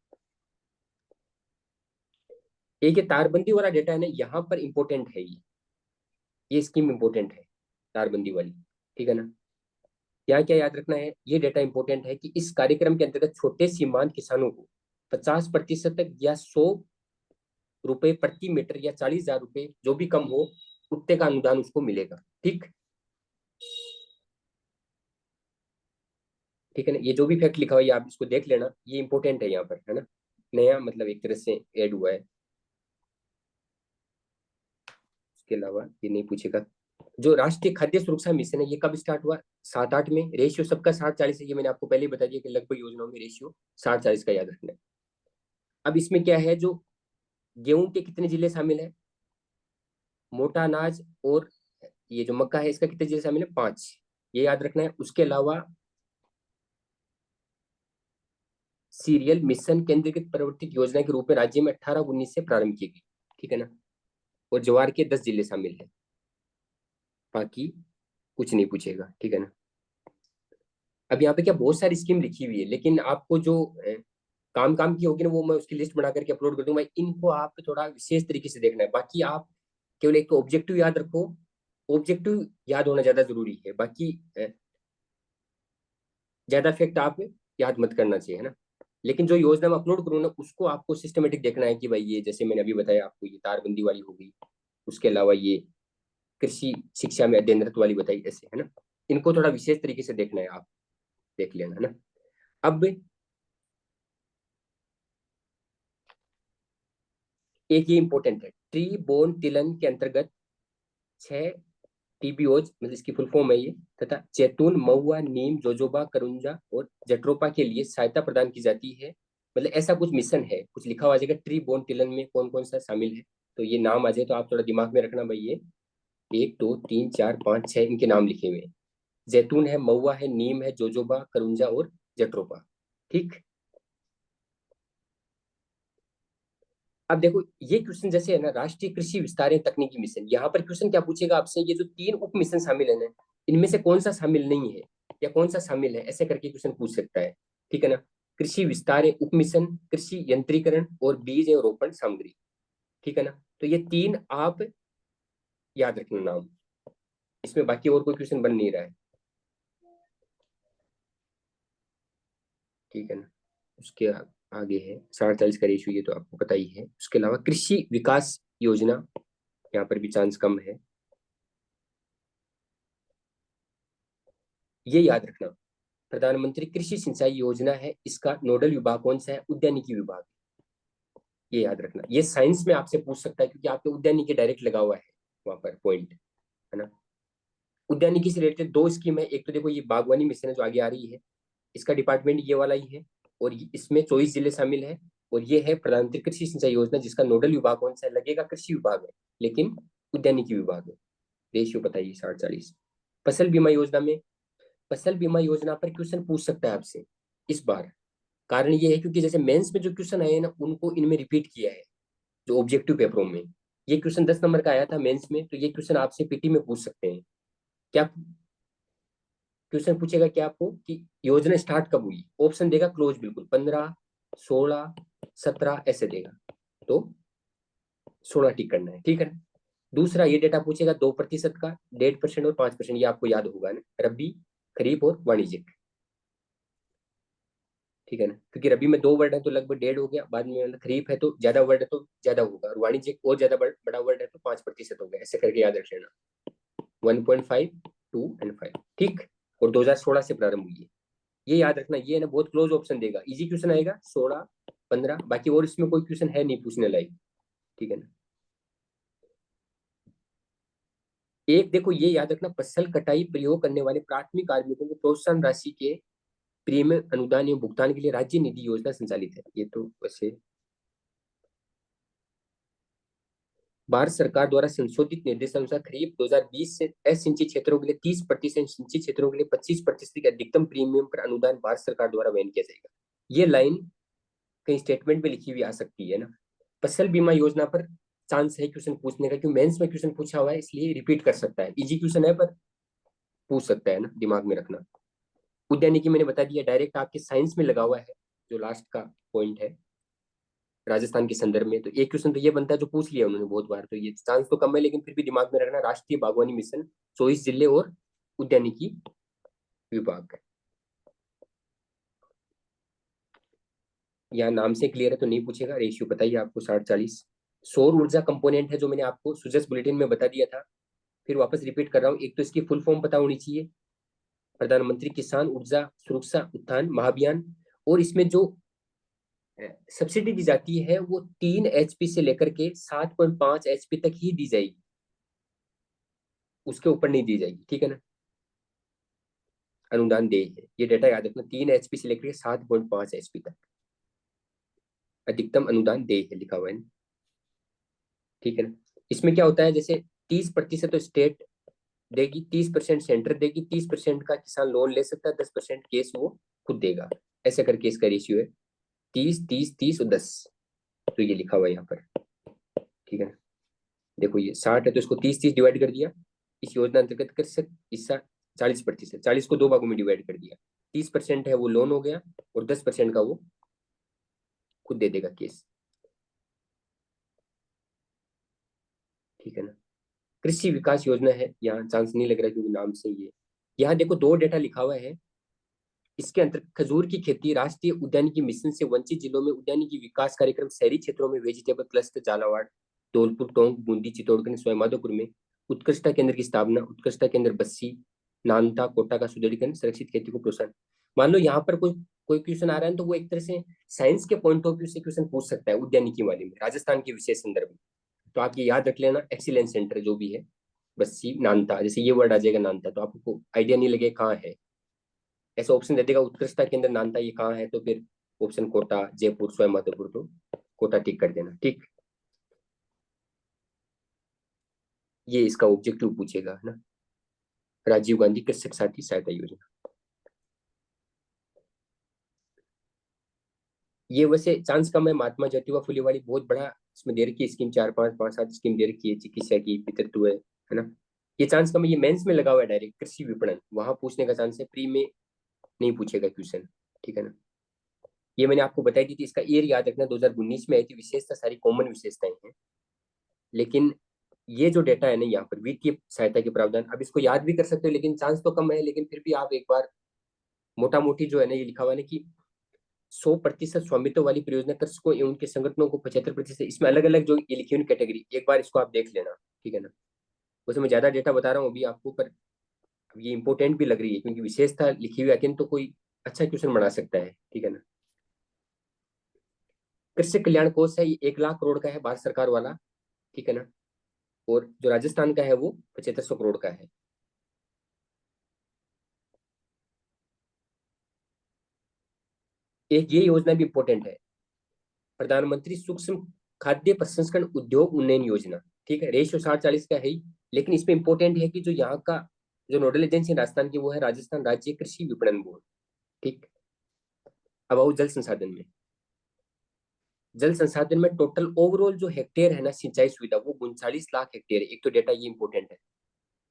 एक ये तारबंदी वाला डेटा है ना, यहाँ पर इंपॉर्टेंट है ये स्कीम इंपॉर्टेंट है, तारबंदी वाली, ठीक है ना। यहाँ क्या याद रखना है, ये डेटा इंपॉर्टेंट है कि इस कार्यक्रम के अंतर्गत छोटे सीमांत किसानों को 50% तक या 100 रुपए प्रति मीटर या 40,000 रुपए जो भी कम हो उतने का अनुदान उसको मिलेगा, ठीक। ठीक है ना, ये जो भी फैक्ट लिखा हुआ है आप इसको देख लेना, ये इंपॉर्टेंट है यहाँ पर, है ना। नया मतलब एक तरह से ऐड हुआ है। उसके अलावा ये नहीं पूछेगा। जो राष्ट्रीय खाद्य सुरक्षा मिशन है ये कब स्टार्ट हुआ, 7-8 में। रेशियो सबका 60-40 है, ये मैंने आपको पहले ही बता दिया कि लगभग योजनाओं में रेशियो 60-40 का याद रखना है। अब इसमें क्या है, जो गेहूं के कितने जिले शामिल है, मोटा अनाज और ये जो मक्का है इसका कितने जिले शामिल है, 5, ये याद रखना है। उसके अलावा सीरियल मिशन केंद्रीकृत प्रवर्तित योजना के रूप में राज्य में 18-19 से प्रारंभ की गई, ठीक है ना। और ज्वार के 10 जिले शामिल है, बाकी कुछ नहीं पूछेगा, ठीक है ना। अब यहाँ पे क्या बहुत सारी स्कीम लिखी हुई है, लेकिन आपको जो काम काम की होगी ना वो मैं उसकी लिस्ट बना करके अपलोड कर दूंगा, इनको आप थोड़ा विशेष तरीके से देखना है। बाकी आप केवल एक तो ऑब्जेक्टिव याद रखो, ऑब्जेक्टिव याद होना ज्यादा जरूरी है, बाकी ज्यादा फैक्ट आप याद मत करना चाहिए, है ना। लेकिन जो योजना में अपलोड करूँ ना उसको आपको सिस्टमेटिक देखना है कि भाई ये जैसे मैंने अभी बताया आपको, ये तारबंदी वाली हो गई, उसके अलावा ये कृषि शिक्षा में अध्ययनरत वाली बताई, ऐसे, है ना। इनको थोड़ा विशेष तरीके से देखना है, आप देख लेना, है ना। अब एक ये इंपॉर्टेंट है, ट्री बोर्न टिलन के अंतर्गत 6 टीबीओज, मतलब इसकी फुल फॉर्म है ये, तथा जैतून, महुआ, नीम, जोजोबा, करुंजा और जट्रोपा के लिए सहायता प्रदान की जाती है। मतलब ऐसा कुछ मिशन है, कुछ लिखा हुआ जाएगा ट्री बोर्न टिलन में कौन कौन सा शामिल है, तो ये नाम आ जाए तो आप थोड़ा दिमाग में रखना भाई, ये 1 2 3 4 5 6 इनके नाम लिखे हुए हैं। जैतून है, महुआ है, नीम है, जोजोबा, करुंजा और जट्रोपा, ठीक। अब देखो ये क्वेश्चन जैसे है ना, राष्ट्रीय कृषि विस्तार एवं तकनीकी मिशन, यहाँ पर क्वेश्चन क्या पूछेगा आपसे, ये जो 3 उप मिशन शामिल है ना, इनमें से कौन सा शामिल नहीं है या कौन सा शामिल है, ऐसे करके क्वेश्चन पूछ सकता है, ठीक है ना। कृषि विस्तार उप मिशन, कृषि यंत्रीकरण और बीज एवं रोपण सामग्री, ठीक है ना। तो ये 3 आप याद रखना नाम, इसमें बाकी और कोई क्वेश्चन बन नहीं रहा है, ठीक है ना। उसके आगे है 47 का रेशियो, ये तो आपको पता ही है। उसके अलावा कृषि विकास योजना, यहाँ पर भी चांस कम है। ये याद रखना, प्रधानमंत्री कृषि सिंचाई योजना है, इसका नोडल विभाग कौन सा है? उद्यानिकी विभाग। ये याद रखना, ये साइंस में आपसे पूछ सकता है क्योंकि आपके उद्यानिकी डायरेक्ट लगा हुआ है वहां पर पॉइंट, है ना। उद्यानिकी से रिलेटेड दो स्कीम है, एक तो देखो ये बागवानी मिशन है जो आगे आ रही है, इसका डिपार्टमेंट ये वाला ही है, और इसमें 24 जिले शामिल है। और ये है प्रधानमंत्री कृषि सिंचाई योजना, जिसका नोडल विभाग कौन सा है? लगेगा कृषि विभाग है, लेकिन उद्यानिकी विभाग है। रेशियो बताइए 60-40। फसल बीमा योजना में, फसल बीमा योजना पर क्वेश्चन पूछ सकता है आपसे इस बार। कारण ये है क्योंकि जैसे मेंस में जो क्वेश्चन आए हैं ना, उनको इनमें रिपीट किया है, जो ऑब्जेक्टिव पेपरों में। ये क्वेश्चन 10 नंबर का आया था मेंस में, तो ये क्वेश्चन आपसे पीटी में पूछ सकते हैं। क्या क्वेश्चन पूछेगा क्या आपको कि योजना स्टार्ट कब हुई? ऑप्शन देगा क्लोज, बिल्कुल 15, 16, 17 ऐसे देगा, तो 16 टिक करना है, ठीक है। दूसरा ये डेटा पूछेगा 2% का, 1.5% और 5%, ये आपको याद होगा ना, रबी, खरीफ और वाणिज्यिक, ठीक है ना। क्योंकि रबी में 2 वर्ड है तो लगभग 1.5 हो गया, बाद में मतलब खरीफ है तो ज्यादा वर्ड है तो ज्यादा होगा, और वाणिज्यिक और ज्यादा बड़ा वर्ड है तो 5% हो गया, ऐसे करके याद रख लेना। 1.5, 2 एंड 5, ठीक। और 2016 से प्रारंभ हुई है, ये याद रखना। ये ना बहुत क्लोज ऑप्शन देगा, इजी क्वेश्चन आएगा 16, 15, बाकी और इसमें कोई क्वेश्चन है नहीं पूछने लायक, ठीक है ना। एक देखो ये याद रखना, फसल कटाई प्रयोग करने वाले प्राथमिक कार्मिकों को प्रोत्साहन राशि के प्रीमियम अनुदान एवं भुगतान के लिए राज्य निधि योजना संचालित है। ये तो वैसे भारत सरकार द्वारा संशोधित निर्देशानुसार खरीफ 2020 से असिंचित क्षेत्रों के लिए 30%, सिंचित क्षेत्रों के लिए 25% के अधिकतम प्रीमियम पर अनुदान भारत सरकार द्वारा वहन किया जाएगा। ये लाइन कहीं स्टेटमेंट में लिखी हुई आ सकती है ना। फसल बीमा योजना पर चांस है क्वेश्चन पूछने का, क्योंकि मेंस में क्वेश्चन पूछा हुआ है, इसलिए रिपीट कर सकता है। इजी क्वेश्चन है पर पूछ सकता है ना, दिमाग में रखना। उद्यानिकी मैंने बता दिया, डायरेक्ट आपके साइंस में लगा हुआ है, जो लास्ट का पॉइंट है राजस्थान के संदर्भ में। तो एक क्वेश्चन तो ये बनता है जो पूछ लिया उन्होंने बहुत बार, तो ये चांस तो कम है, लेकिन फिर भी दिमाग में रखना, राष्ट्रीय बागवानी मिशन, 24 जिले और उद्यानिकी विभाग। यहाँ नाम से क्लियर है तो नहीं पूछेगा। रेशियो बताइए आपको 60-40। सौर ऊर्जा कंपोनेंट है जो मैंने आपको सुजस बुलेटिन में बता दिया था, फिर वापस रिपीट कर रहा हूँ। एक तो इसकी फुल फॉर्म पता होनी चाहिए, प्रधानमंत्री किसान ऊर्जा सुरक्षा उत्थान महाभियान। और इसमें जो सब्सिडी दी जाती है वो 3 HP से लेकर के 7.5 HP तक ही दी जाएगी, उसके ऊपर नहीं दी जाएगी, ठीक है ना। अनुदान दे है, ये डेटा याद रखना, 3 HP से लेकर के 7.5 HP तक अधिकतम अनुदान दे है, लिखा हुआ है, ठीक है ना। इसमें क्या होता है, जैसे 30% तो स्टेट देगी, 30% सेंटर देगी, 30% का किसान लोन ले सकता है, 10% केस वो खुद देगा, ऐसे करके इसका रेशियो है 30, 30, 30 और 10। तो ये लिखा हुआ है यहाँ पर, ठीक है ना। देखो ये 60 है तो इसको 30-30 डिवाइड कर दिया, इस योजना अंतर्गत कर सक हिस्सा 40%, 40 को 2 भागों में डिवाइड कर दिया, 30% है वो लोन हो गया, और 10% का वो खुद दे देगा केस, ठीक है ना। कृषि विकास योजना है, यहाँ चांस नहीं लग रहा क्योंकि नाम से ये। यहाँ देखो 2 डेटा लिखा हुआ है, इसके अंतर्गत खजूर की खेती राष्ट्रीय उद्यानिकी मिशन से वंचित जिलों में उद्यानिकी विकास कार्यक्रम, शहरी क्षेत्रों में वेजिटेबल क्लस्टर झालावाड़, धौलपुर, टोंक, बूंदी, चित्तौड़गढ़, सवाईमाधोपुर में उत्कृष्टता केंद्र की स्थापना, उत्कृष्टता केंद्र बस्सी, नानता, कोटा का सुदृढ़ीकरण, सुरक्षित खेती को प्रोत्साहन। मान लो यहाँ पर कोई कोई क्वेश्चन आ रहा है तो वो एक तरह से साइंस के पॉइंट ऑफ व्यू से क्वेश्चन पूछ सकता है उद्यानिकी वाले में, राजस्थान के विशेष संदर्भ में। तो आप ये याद रख लेना, एक्सीलेंस सेंटर जो भी है, बस्सी, नानता, जैसे ये वर्ड आ जाएगा नानता तो आपको आइडिया नहीं लगे कहाँ है, ऐसा ऑप्शन दे देगा उत्कृष्टता केंद्र नानता ये कहाँ है, तो फिर ऑप्शन कोटा, जयपुर, स्वयं माधोपुर, तो कोटा टिक कर देना, ठीक। ये इसका ऑब्जेक्टिव पूछेगा ना, राजीव गांधी कृषक साथी सहायता योजना। ये वैसे चांस कम है, महात्मा ज्योतिबा फुले वाली बहुत बड़ा इसमें दे रखी है स्कीम, 4, 5, 5, 7 स्कीम दे रखी है, चिकित्सा की, पितृत्व है ना। ये चांस कम है, ये मेंस में लगा हुआ है डायरेक्ट, कृषि विपणन वहां पूछने का चांस है, प्री में नहीं पूछेगा क्वेश्चन, ठीक है ना। ये मैंने आपको बताई दी थी, इसका ईयर याद रखना 2019 में आई थी, विशेषता सारी कॉमन विशेषताएं हैं। लेकिन ये जो डेटा है ना यहाँ पर, वित्तीय सहायता के प्रावधान, अब इसको याद भी कर सकते हो लेकिन चांस तो कम है, लेकिन फिर भी आप एक बार मोटा मोटी जो है ना, ये लिखा हुआ है ना कि 100% स्वामित्व वाली परियोजना कृषकों एवं उनके संगठनों को 75%। इसमें अलग अलग जो ये लिखी हुई कैटेगरी, एक बार इसको आप देख लेना, ठीक है ना। वैसे मैं ज्यादा डेटा बता रहा हूँ अभी आपको, पर ये इंपॉर्टेंट भी लग रही है क्योंकि विशेषता लिखी हुई आती है तो कोई अच्छा क्वेश्चन बना सकता है, ठीक है ना। कृषि कल्याण कोष है, ये 1 लाख करोड़ का है, भारत सरकार वाला, ठीक है ना। और जो राजस्थान का है वो 7500 करोड़ का है। एक ये योजना भी इंपॉर्टेंट है, प्रधानमंत्री सूक्ष्म खाद्य प्रसंस्करण उद्योग उन्नयन योजना, ठीक है। रेशियो 60-40 का है ही, लेकिन इसमें इंपॉर्टेंट है कि जो यहाँ का जो नोडल एजेंसी राजस्थान की वो है राजस्थान राज्य कृषि विपणन बोर्ड, ठीक। अब आओ जल संसाधन में। जल संसाधन में टोटल ओवरऑल जो हेक्टेयर है ना सिंचाई सुविधा, वो 39 लाख हेक्टेयर है। एक तो डेटा ये इंपॉर्टेंट है,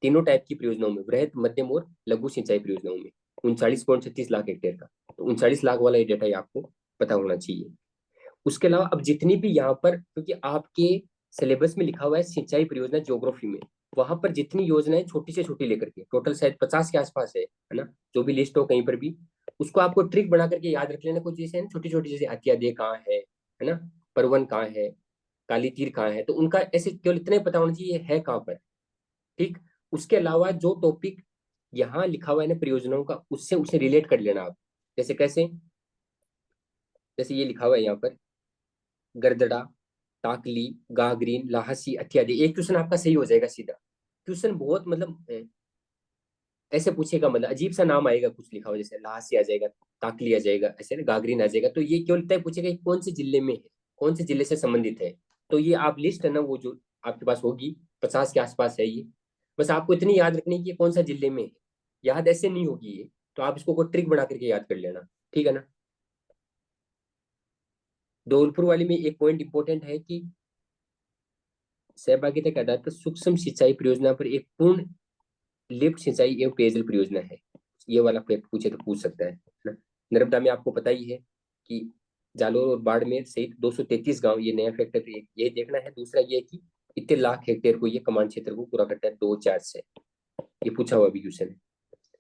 तीनों टाइप की परियोजनाओं में, वृहद मध्यम और लघु सिंचाई परियोजनाओं में 39.36 लाख हेक्टेयर का। तो 39 लाख वाला ये डेटा ये आपको पता होना चाहिए। उसके अलावा अब जितनी भी यहाँ पर, क्योंकि आपके सिलेबस में लिखा हुआ है सिंचाई परियोजना ज्योग्राफी में, वहां पर जितनी योजनाएं छोटी से छोटी लेकर के टोटल शायद 50 के आसपास है ना, जो भी लिस्ट हो कहीं पर भी, उसको आपको ट्रिक बना करके याद रख लेना। कुछ जैसे छोटी छोटी, जैसे अत्यादय कहाँ है ना, परवन कहाँ है, काली तीर कहाँ है, तो उनका ऐसे केवल इतना ही पता होना चाहिए है कहाँ पर, ठीक। उसके अलावा जो टॉपिक यहाँ लिखा हुआ है ना परियोजनाओं का, उससे उसे रिलेट कर लेना आप। जैसे कैसे, जैसे ये लिखा हुआ है यहाँ पर गरदड़ा, टाकली, गागरीन, लाहसी इत्यादि, एक क्वेश्चन आपका सही हो जाएगा सीधा। क्वेश्चन बहुत मतलब ऐसे पूछेगा, मतलब अजीब सा नाम आएगा कुछ लिखा हुआ, जैसे लाहसी आ जाएगा, टाकली आ जाएगा, ऐसे ना गागरीन आ जाएगा, तो ये केवल तय पूछेगा कि कौन से जिले में है, कौन से जिले से संबंधित है। तो ये आप लिस्ट है ना वो जो आपके पास होगी, 50 के आसपास है ये, बस आपको इतनी याद रखनी है कि ये कौन सा जिले में है। याद ऐसे नहीं होगी ये, तो आप इसको कोई ट्रिक बना करके याद कर लेना, ठीक है ना। धौलपुर वाली में एक पॉइंट इंपॉर्टेंट है कि सहभागिता के आधार पर सूक्ष्म सिंचाई परियोजना पर एक पूर्ण लिफ्ट सिंचाई एवं पेयजल परियोजना है। ये वाला पूछे तो पूछ सकता है ना। नर्मदा में आपको पता ही है कि जालोर और बाड़मेर सहित 233 गांव, ये नया फैक्टर ये देखना है। दूसरा ये कि कितने लाख हेक्टेयर को ये कमांड क्षेत्र को पूरा करता है, 2-4 से, ये पूछा हुआ भी क्वेश्चन है।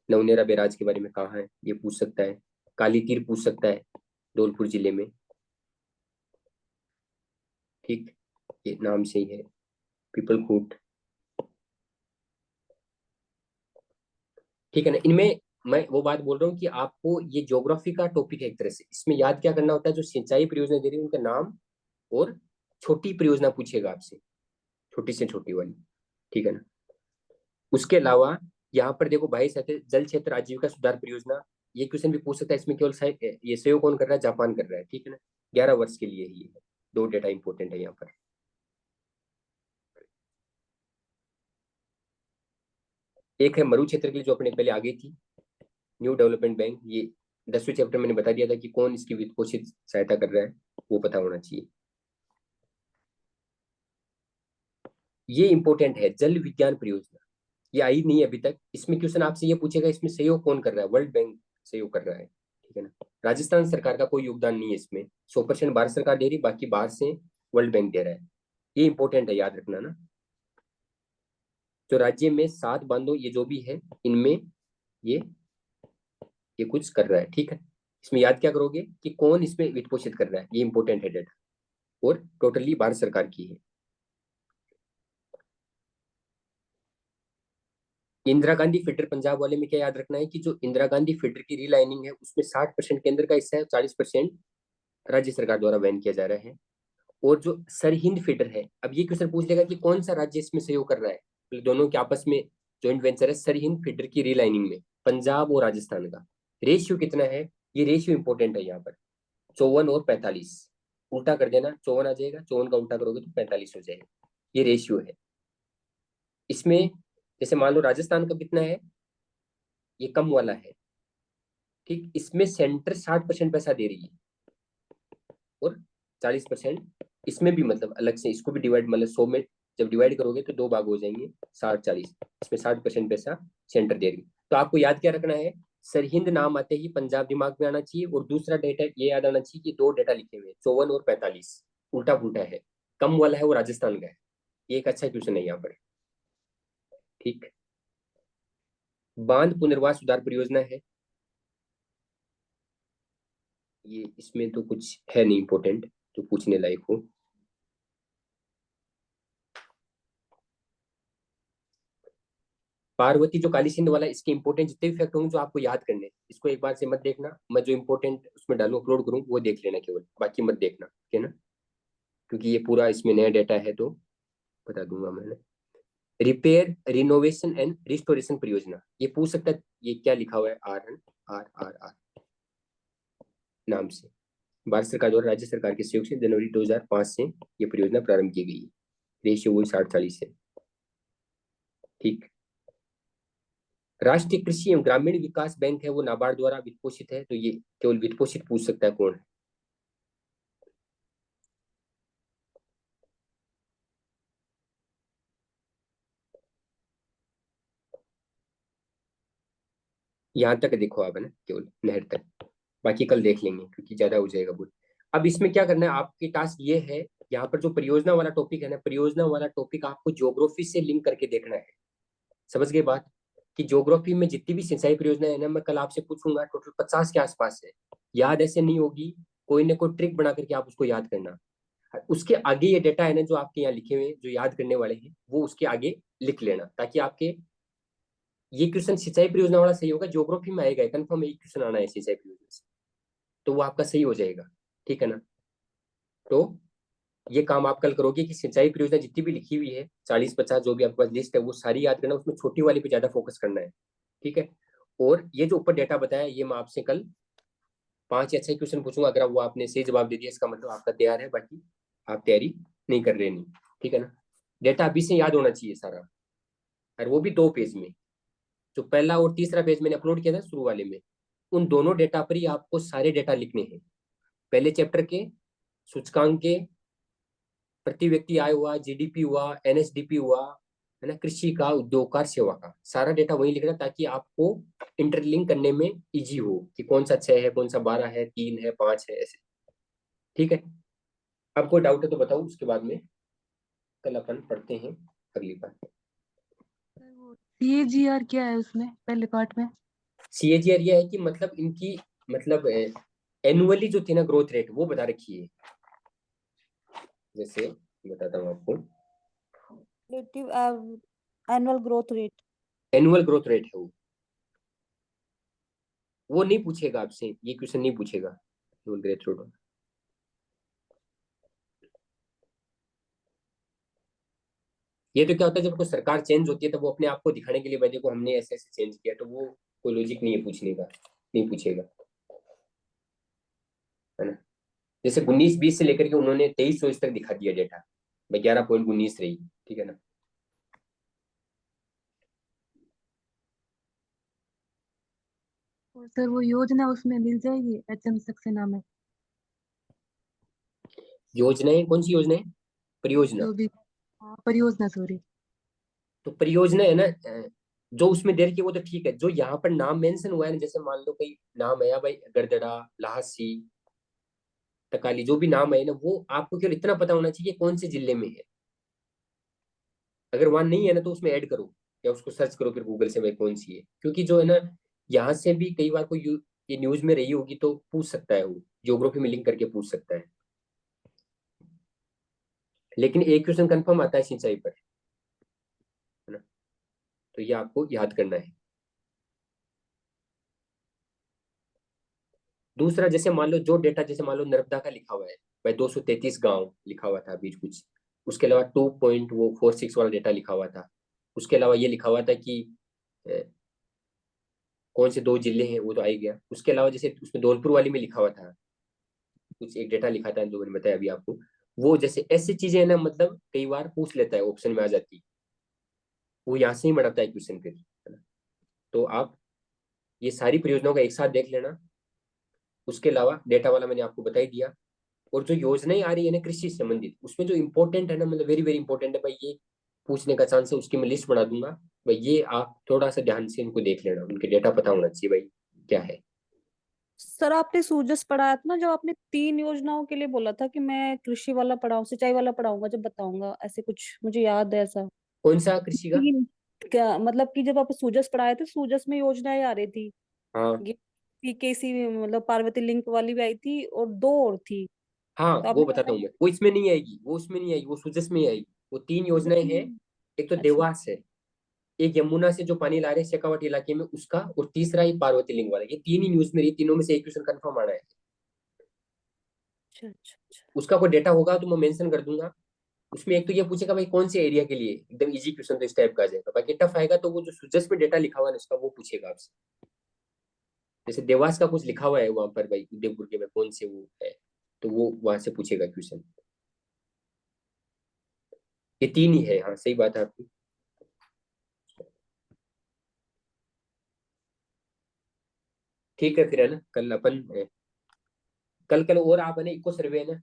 नवनेरा बैराज के बारे में कहा है, ये पूछ सकता है। काली तीर पूछ सकता है, धौलपुर जिले में, ठीक, ये नाम से ही है। पीपल खूट, ठीक है ना। इनमें मैं वो बात बोल रहा हूँ कि आपको ये ज्योग्राफी का टॉपिक है एक तरह से, इसमें याद क्या करना होता है, जो सिंचाई परियोजना दे रही है उनका नाम और छोटी परियोजना पूछेगा आपसे, छोटी से छोटी वाली, ठीक है ना। उसके अलावा यहाँ पर देखो भाई साहब, जल क्षेत्र आजीविका सुधार परियोजना, ये क्वेश्चन भी पूछ सकता है। इसमें केवल ये सहयोग कौन कर रहा है, जापान कर रहा है, ठीक है ना। 11 वर्ष के लिए ही है। दो डेटा इंपॉर्टेंट है यहाँ पर। एक है मरु क्षेत्र के लिए जो अपने पहले आ गई थी, न्यू डेवलपमेंट बैंक, ये 10वें चैप्टर मैंने बता दिया था कि कौन इसकी वित्त पोषित सहायता कर रहा है, वो पता होना चाहिए। ये इंपॉर्टेंट है, जल विज्ञान परियोजना, ये आई नहीं अभी तक। इसमें क्वेश्चन आपसे ये पूछेगा इसमें सहयोग कौन कर रहा है, वर्ल्ड बैंक सहयोग कर रहा है, ठीक है ना। राजस्थान सरकार का कोई योगदान नहीं है इसमें, 100% भारत सरकार दे रही, बाकी बाहर से वर्ल्ड बैंक दे रहा है। ये इंपॉर्टेंट है, याद रखना ना। जो राज्य में 7 बांधों ये जो भी है, इनमें ये ये कुछ कर रहा है, ठीक है। इसमें याद क्या करोगे कि कौन इसमें वित्त पोषित कर रहा है, ये इंपॉर्टेंट है डेटा, और टोटली भारत सरकार की है। इंदिरा गांधी फीडर पंजाब वाले में क्या याद रखना है कि जो इंदिरा गांधी फीडर की रीलाइनिंग है उसमें 60% केंद्र का हिस्सा है, 40% राज्य सरकार द्वारा वहन किया जा रहा है। और जो सरहिंद फीडर है, अब ये क्वेश्चन पूछ लेगा कि कौन सा राज्य इसमें सहयोग कर रहा है, तो दोनों के आपस में ज्वाइंट वेंचर है सरहिंद फीडर की रीलाइनिंग में, पंजाब और राजस्थान का। रेशियो कितना है, ये रेशियो इंपॉर्टेंट है यहाँ पर, 54 और 45। उल्टा कर देना, 54 आ जाएगा, 54 का उल्टा करोगे तो 45 हो जाएगा, ये रेशियो है। इसमें जैसे मान लो राजस्थान का कितना है, ये कम वाला है, ठीक। इसमें सेंटर 60% पैसा दे रही है और 40% इसमें भी, मतलब अलग से इसको भी डिवाइड, मतलब 100 में जब डिवाइड करोगे तो 2 भाग हो जाएंगे, 60-40। इसमें 60% पैसा सेंटर दे रही है। तो आपको याद क्या रखना है, सरहिंद नाम आते ही पंजाब दिमाग में आना चाहिए, और दूसरा डेटा ये याद आना चाहिए कि 2 डेटा लिखे हुए हैं, 54 और 45, उल्टा पुल्टा है, कम वाला है वो राजस्थान का है। ये एक अच्छा क्वेश्चन है यहाँ पर, ठीक। बांध पुनर्वास सुधार परियोजना है, ये इसमें तो कुछ है नहीं इम्पोर्टेंट जो पूछने लायक हो। पार्वती जो काली सिंध वाला, इसके इंपॉर्टेंट जितने भी फैक्ट होंगे जो आपको याद करने हैं, इसको एक बार से मत देखना। मैं जो इंपॉर्टेंट उसमें डालू अपलोड करूँ वो देख लेना केवल, बाकी मत देखना, ठीक है ना, क्योंकि ये पूरा इसमें नया डेटा है तो बता दूंगा मैंने। रिपेयर रिनोवेशन एंड रिस्टोरेशन परियोजना, ये पूछ सकता है ये क्या लिखा हुआ है, RRR नाम से। भारत सरकार द्वारा राज्य सरकार के सहयोग से जनवरी 2005 से ये परियोजना प्रारंभ की गई है। रेशियो वही 60-40 है। ठीक। राष्ट्रीय कृषि एवं ग्रामीण विकास बैंक है वो नाबार्ड द्वारा वित्त पोषित है, तो ये केवल वित्त पोषित पूछ सकता है कौन है। यहाँ तक देखो आप, है ना, केवल नहर तक, बाकी कल देख लेंगे क्योंकि ज्यादा हो जाएगा बोल। अब इसमें क्या करना है, आपकी टास्क ये है, यहाँ पर जो परियोजना वाला टॉपिक है ना, परियोजना वाला टॉपिक आपको ज्योग्राफी से लिंक करके देखना है। समझ गए बात, कि ज्योग्राफी में जितनी भी सिंचाई परियोजना है ना, मैं कल आपसे पूछूंगा, टोटल 50 के आसपास है। याद ऐसे नहीं होगी, कोई ना कोई ट्रिक बना करके आप उसको याद करना। उसके आगे ये डेटा है ना जो आपके यहाँ लिखे हुए हैं, जो याद करने वाले हैं, वो उसके आगे लिख लेना, ताकि आपके ये क्वेश्चन सिंचाई परियोजना वाला सही होगा, ज्योग्राफी में आएगा कंफर्म, एक क्वेश्चन आना है सिंचाई परियोजना से, तो वो आपका सही हो जाएगा, ठीक है ना। तो ये काम आप कल करोगे कि सिंचाई परियोजना जितनी भी लिखी हुई है 40-50 जो भी आपके पास लिस्ट है वो सारी याद करना, उसमें छोटी वाली पे ज्यादा फोकस करना है, ठीक है। और ये जो ऊपर डेटा बताया, ये मैं आपसे कल 5 या 6 क्वेश्चन पूछूंगा, अगर वो आपने सही जवाब दे दिया इसका मतलब आपका तैयार है, बाकी आप तैयारी नहीं कर रहे, नहीं, ठीक है ना। डेटा अभी से याद होना चाहिए सारा, और वो भी 2 पेज में। जो पहला और तीसरा पेज मैंने अपलोड किया था शुरू वाले में, उन दोनों डेटा पर ही आपको सारे डेटा लिखने हैं। पहले चैप्टर के सूचकांक के, प्रति व्यक्ति आय हुआ, जीडीपी हुआ, NSDP हुआ, है ना, कृषि का, उद्योग का, सेवा का, सारा डेटा वही लिखना, ताकि आपको इंटरलिंक करने में इजी हो कि कौन सा 6 है, कौन सा 12 है, 3 है, 5 है, ऐसे, ठीक है। अब कोई डाउट है तो बताओ, उसके बाद में कल अपन पढ़ते हैं अगली बार। सर वो CAGR क्या है उसमें पहले पार्ट में? CAGR ये है कि मतलब इनकी, मतलब एनुअली जो थी ना ग्रोथ रेट, वो बता रखी है। जैसे बताता हूँ आपको, relative annual growth rate. Annual growth rate है वो नहीं पूछेगा आपसे, ये क्वेश्चन नहीं पूछेगा एनुअल ग्रोथ रेट। ये तो क्या होता है, जब कोई सरकार चेंज होती है तो वो अपने आप को दिखाने के लिए, भाई देखो हमने ऐसे ऐसे चेंज किया, तो वो कोई लॉजिक नहीं है पूछने का, नहीं पूछेगा, है ना। जैसे 19-20 से लेकर के उन्होंने 23-24 तक दिखा दिया डेटा, भाई 11.19 रही, ठीक है ना। और सर वो योजना उसमें मिल जाएगी HM सक्सेना में? योजनाएं कौन सी योजनाएं, परियोजना। जो भी, हाँ, परियोजना सॉरी। तो परियोजना है ना, जो उसमें दे रखी है वो तो ठीक है, जो यहाँ पर नाम मेंशन हुआ है ना, जैसे मान लो कोई नाम है भाई, गरदड़ा, लाहसी, तकाली, जो भी नाम है ना, वो आपको केवल इतना पता होना चाहिए कौन से जिले में है। अगर वहां नहीं है ना तो उसमें ऐड करो, या उसको सर्च करो फिर गूगल से भाई कौन सी है, क्योंकि जो है ना, यहाँ से भी कई बार कोई ये न्यूज में रही होगी तो पूछ सकता है, वो ज्योग्राफी में लिंक करके पूछ सकता है। लेकिन एक क्वेश्चन कंफर्म आता है सिंचाई पर, है ना, तो ये आपको याद करना है। दूसरा, जैसे मान लो जो डेटा, जैसे मान लो नर्मदा का लिखा हुआ है भाई, 233 गांव लिखा हुआ था बीच कुछ, उसके अलावा 2.46 वाला डेटा लिखा हुआ था, उसके अलावा ये लिखा हुआ था कि कौन से 2 जिले हैं, वो तो आ ही गया। उसके अलावा जैसे उसमें धौलपुर वाली में लिखा हुआ था कुछ, एक डेटा लिखा था जो मैंने बताया अभी आपको, वो जैसे ऐसी चीजें है ना, मतलब कई बार पूछ लेता है, ऑप्शन में आ जाती है, वो यहाँ से ही बनाता है क्वेश्चन फिर, है ना। तो आप ये सारी परियोजनाओं का एक साथ देख लेना। उसके अलावा डेटा वाला मैंने आपको बता ही दिया। और जो योजनाएं आ रही है ना कृषि से संबंधित, उसमें जो इंपॉर्टेंट है ना, मतलब वेरी वेरी इंपॉर्टेंट है भाई, ये पूछने का चांस है, उसकी मैं लिस्ट बना दूंगा भाई, ये आप थोड़ा सा ध्यान से इनको देख लेना, उनके डेटा पता होना चाहिए भाई क्या है। सर आपने सूजस पढ़ाया था ना, जब आपने 3 योजनाओं के लिए बोला था कि मैं कृषि वाला पढ़ाऊँ, सिंचाई वाला पढ़ाऊंगा जब बताऊंगा, ऐसे कुछ मुझे याद है ऐसा। कौन सा कृषि का। 3 क्या मतलब कि जब आप सूजस पढ़ाए थे, सूजस में योजनाएं आ रही थी, हाँ ये पीकेसी मतलब पार्वती लिंक वाली भी आई थी और दो और थी, हाँ तो वो आपने बताता बताया हूँ मैं, वो इसमें नहीं आएगी, वो उसमें नहीं आएगी, वो सूजस में ही आएगी। वो 3 योजनाएं हैं। एक तो अच्छा देवास है, एक यमुना से जो पानी ला रहे हैं शेखावाटी इलाके में उसका, और तीसरा ही पार्वती लिंग वाला। ये 3 ही न्यूज में रही, तीनों में से एक क्वेश्चन कंफर्म आना है। अच्छा अच्छा अच्छा। उसका कोई डेटा होगा तो मैं मेंशन कर दूंगा। उसमें एक तो ये पूछेगा भाई कौन से एरिया के लिए, एकदम इजी क्वेश्चन तो इस टाइप का आ जाएगा। बाकी टफ आएगा तो वो जो सूजस में डेटा लिखा हुआ है ना उसका, वो पूछेगा आपसे। जैसे देवास का कुछ लिखा हुआ है वहां पर भाई, उदयपुर के में कौन से वो है, तो वो वहां से पूछेगा क्वेश्चन। ये 3 ही है, हाँ सही बात है आपकी। ठीक है फिर, है ना, कल अपन कल कल और आप है ना इको सर्वे है ना,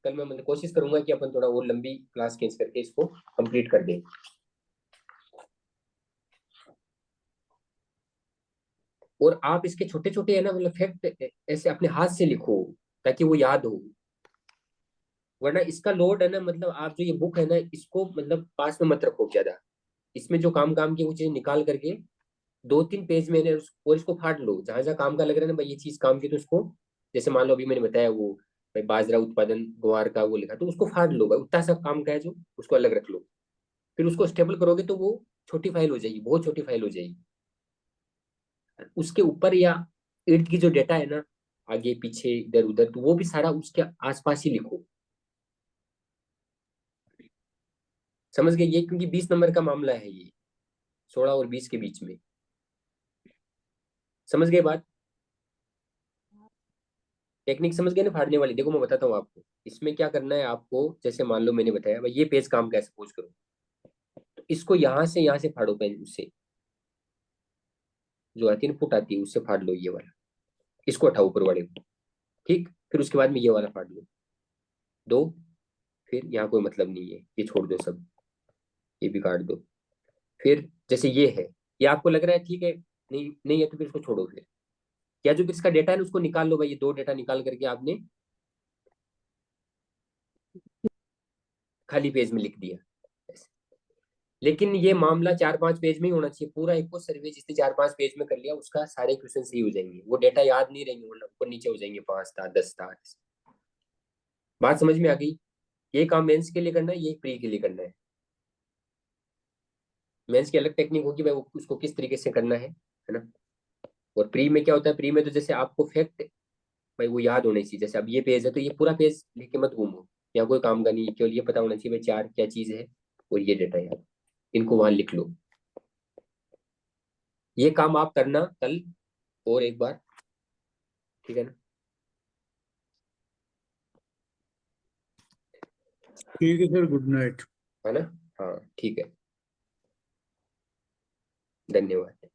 कल मैं मतलब कोशिश करूंगा कि अपन थोड़ा और लंबी क्लास खींच करके इसको कंप्लीट कर दें। और आप इसके छोटे छोटे है ना मतलब फैक्ट ऐसे अपने हाथ से लिखो ताकि वो याद हो। वरना इसका लोड है ना, मतलब आप जो ये बुक है ना इसको मतलब पास में मत रखो ज्यादा। इसमें जो काम काम की वो चीजें निकाल करके 2-3 पेज में ना और इसको फाड़ लो, जहां जहां काम का लग रहा है ना भाई ये चीज काम की, तो उसको जैसे मान लो अभी मैंने बताया वो भाई बाजरा उत्पादन ग्वार का वो लिखा, तो उसको फाड़ लो भाई, उतना सा काम का है जो उसको अलग रख लो। फिर उसको स्टेबल करोगे तो वो छोटी फाइल हो जाएगी, बहुत छोटी फाइल हो जाएगी। उसके ऊपर या इर्द की जो डेटा है ना, आगे पीछे इधर उधर, तो वो भी सारा उसके आसपास ही लिखो। समझ गए ये, क्योंकि 20 नंबर का मामला है ये, 16 और 20 के बीच में। समझ गए बात? टेक्निक समझ गए ना फाड़ने वाली? देखो मैं बताता हूँ आपको, इसमें क्या करना है आपको। जैसे मान लो मैंने बताया भाई ये पेज काम का है सपोज करो, तो इसको यहाँ से फाड़ो, पेन उससे जो आती है ना पुट आती है उससे फाड़ लो ये वाला, इसको हटाओ ऊपर वाले को। ठीक, फिर उसके बाद में ये वाला फाड़ लो, दो। फिर यहाँ कोई मतलब नहीं है, ये छोड़ दो सब, ये भी काट दो। फिर जैसे ये है, ये आपको लग रहा है ठीक है, नहीं नहीं है तो फिर इसको छोड़ो। फिर या जो इसका डेटा है ना उसको निकाल लो भाई, ये 2 डेटा निकाल करके आपने खाली पेज में लिख दिया। लेकिन ये मामला 4-5 पेज में ही होना चाहिए पूरा। एक सर्वे जिसने 4-5 पेज में कर लिया उसका सारे क्वेश्चन सही हो जाएंगे, वो डेटा याद नहीं रहेंगे, वरना ऊपर नीचे हो जाएंगे 5 था 10 था। बात समझ में आ गई? ये काम मेंस के लिए करना है, ये प्री के लिए करना है। मेंस की अलग टेक्निक होगी भाई, उसको किस तरीके से करना है ना। और प्री में क्या होता है, प्री में तो जैसे आपको फैक्ट भाई वो याद होने चाहिए। जैसे अब ये पेज है तो ये पूरा पेज लेके मत घूमो, या कोई काम का नहीं है, केवल ये पता होना चाहिए भाई 4 क्या चीज है और ये डेटा याद, इनको वहां लिख लो। ये काम आप करना कल और एक बार, ठीक है ना? ठीक है सर, गुड नाइट। है ना? हाँ ठीक है, धन्यवाद।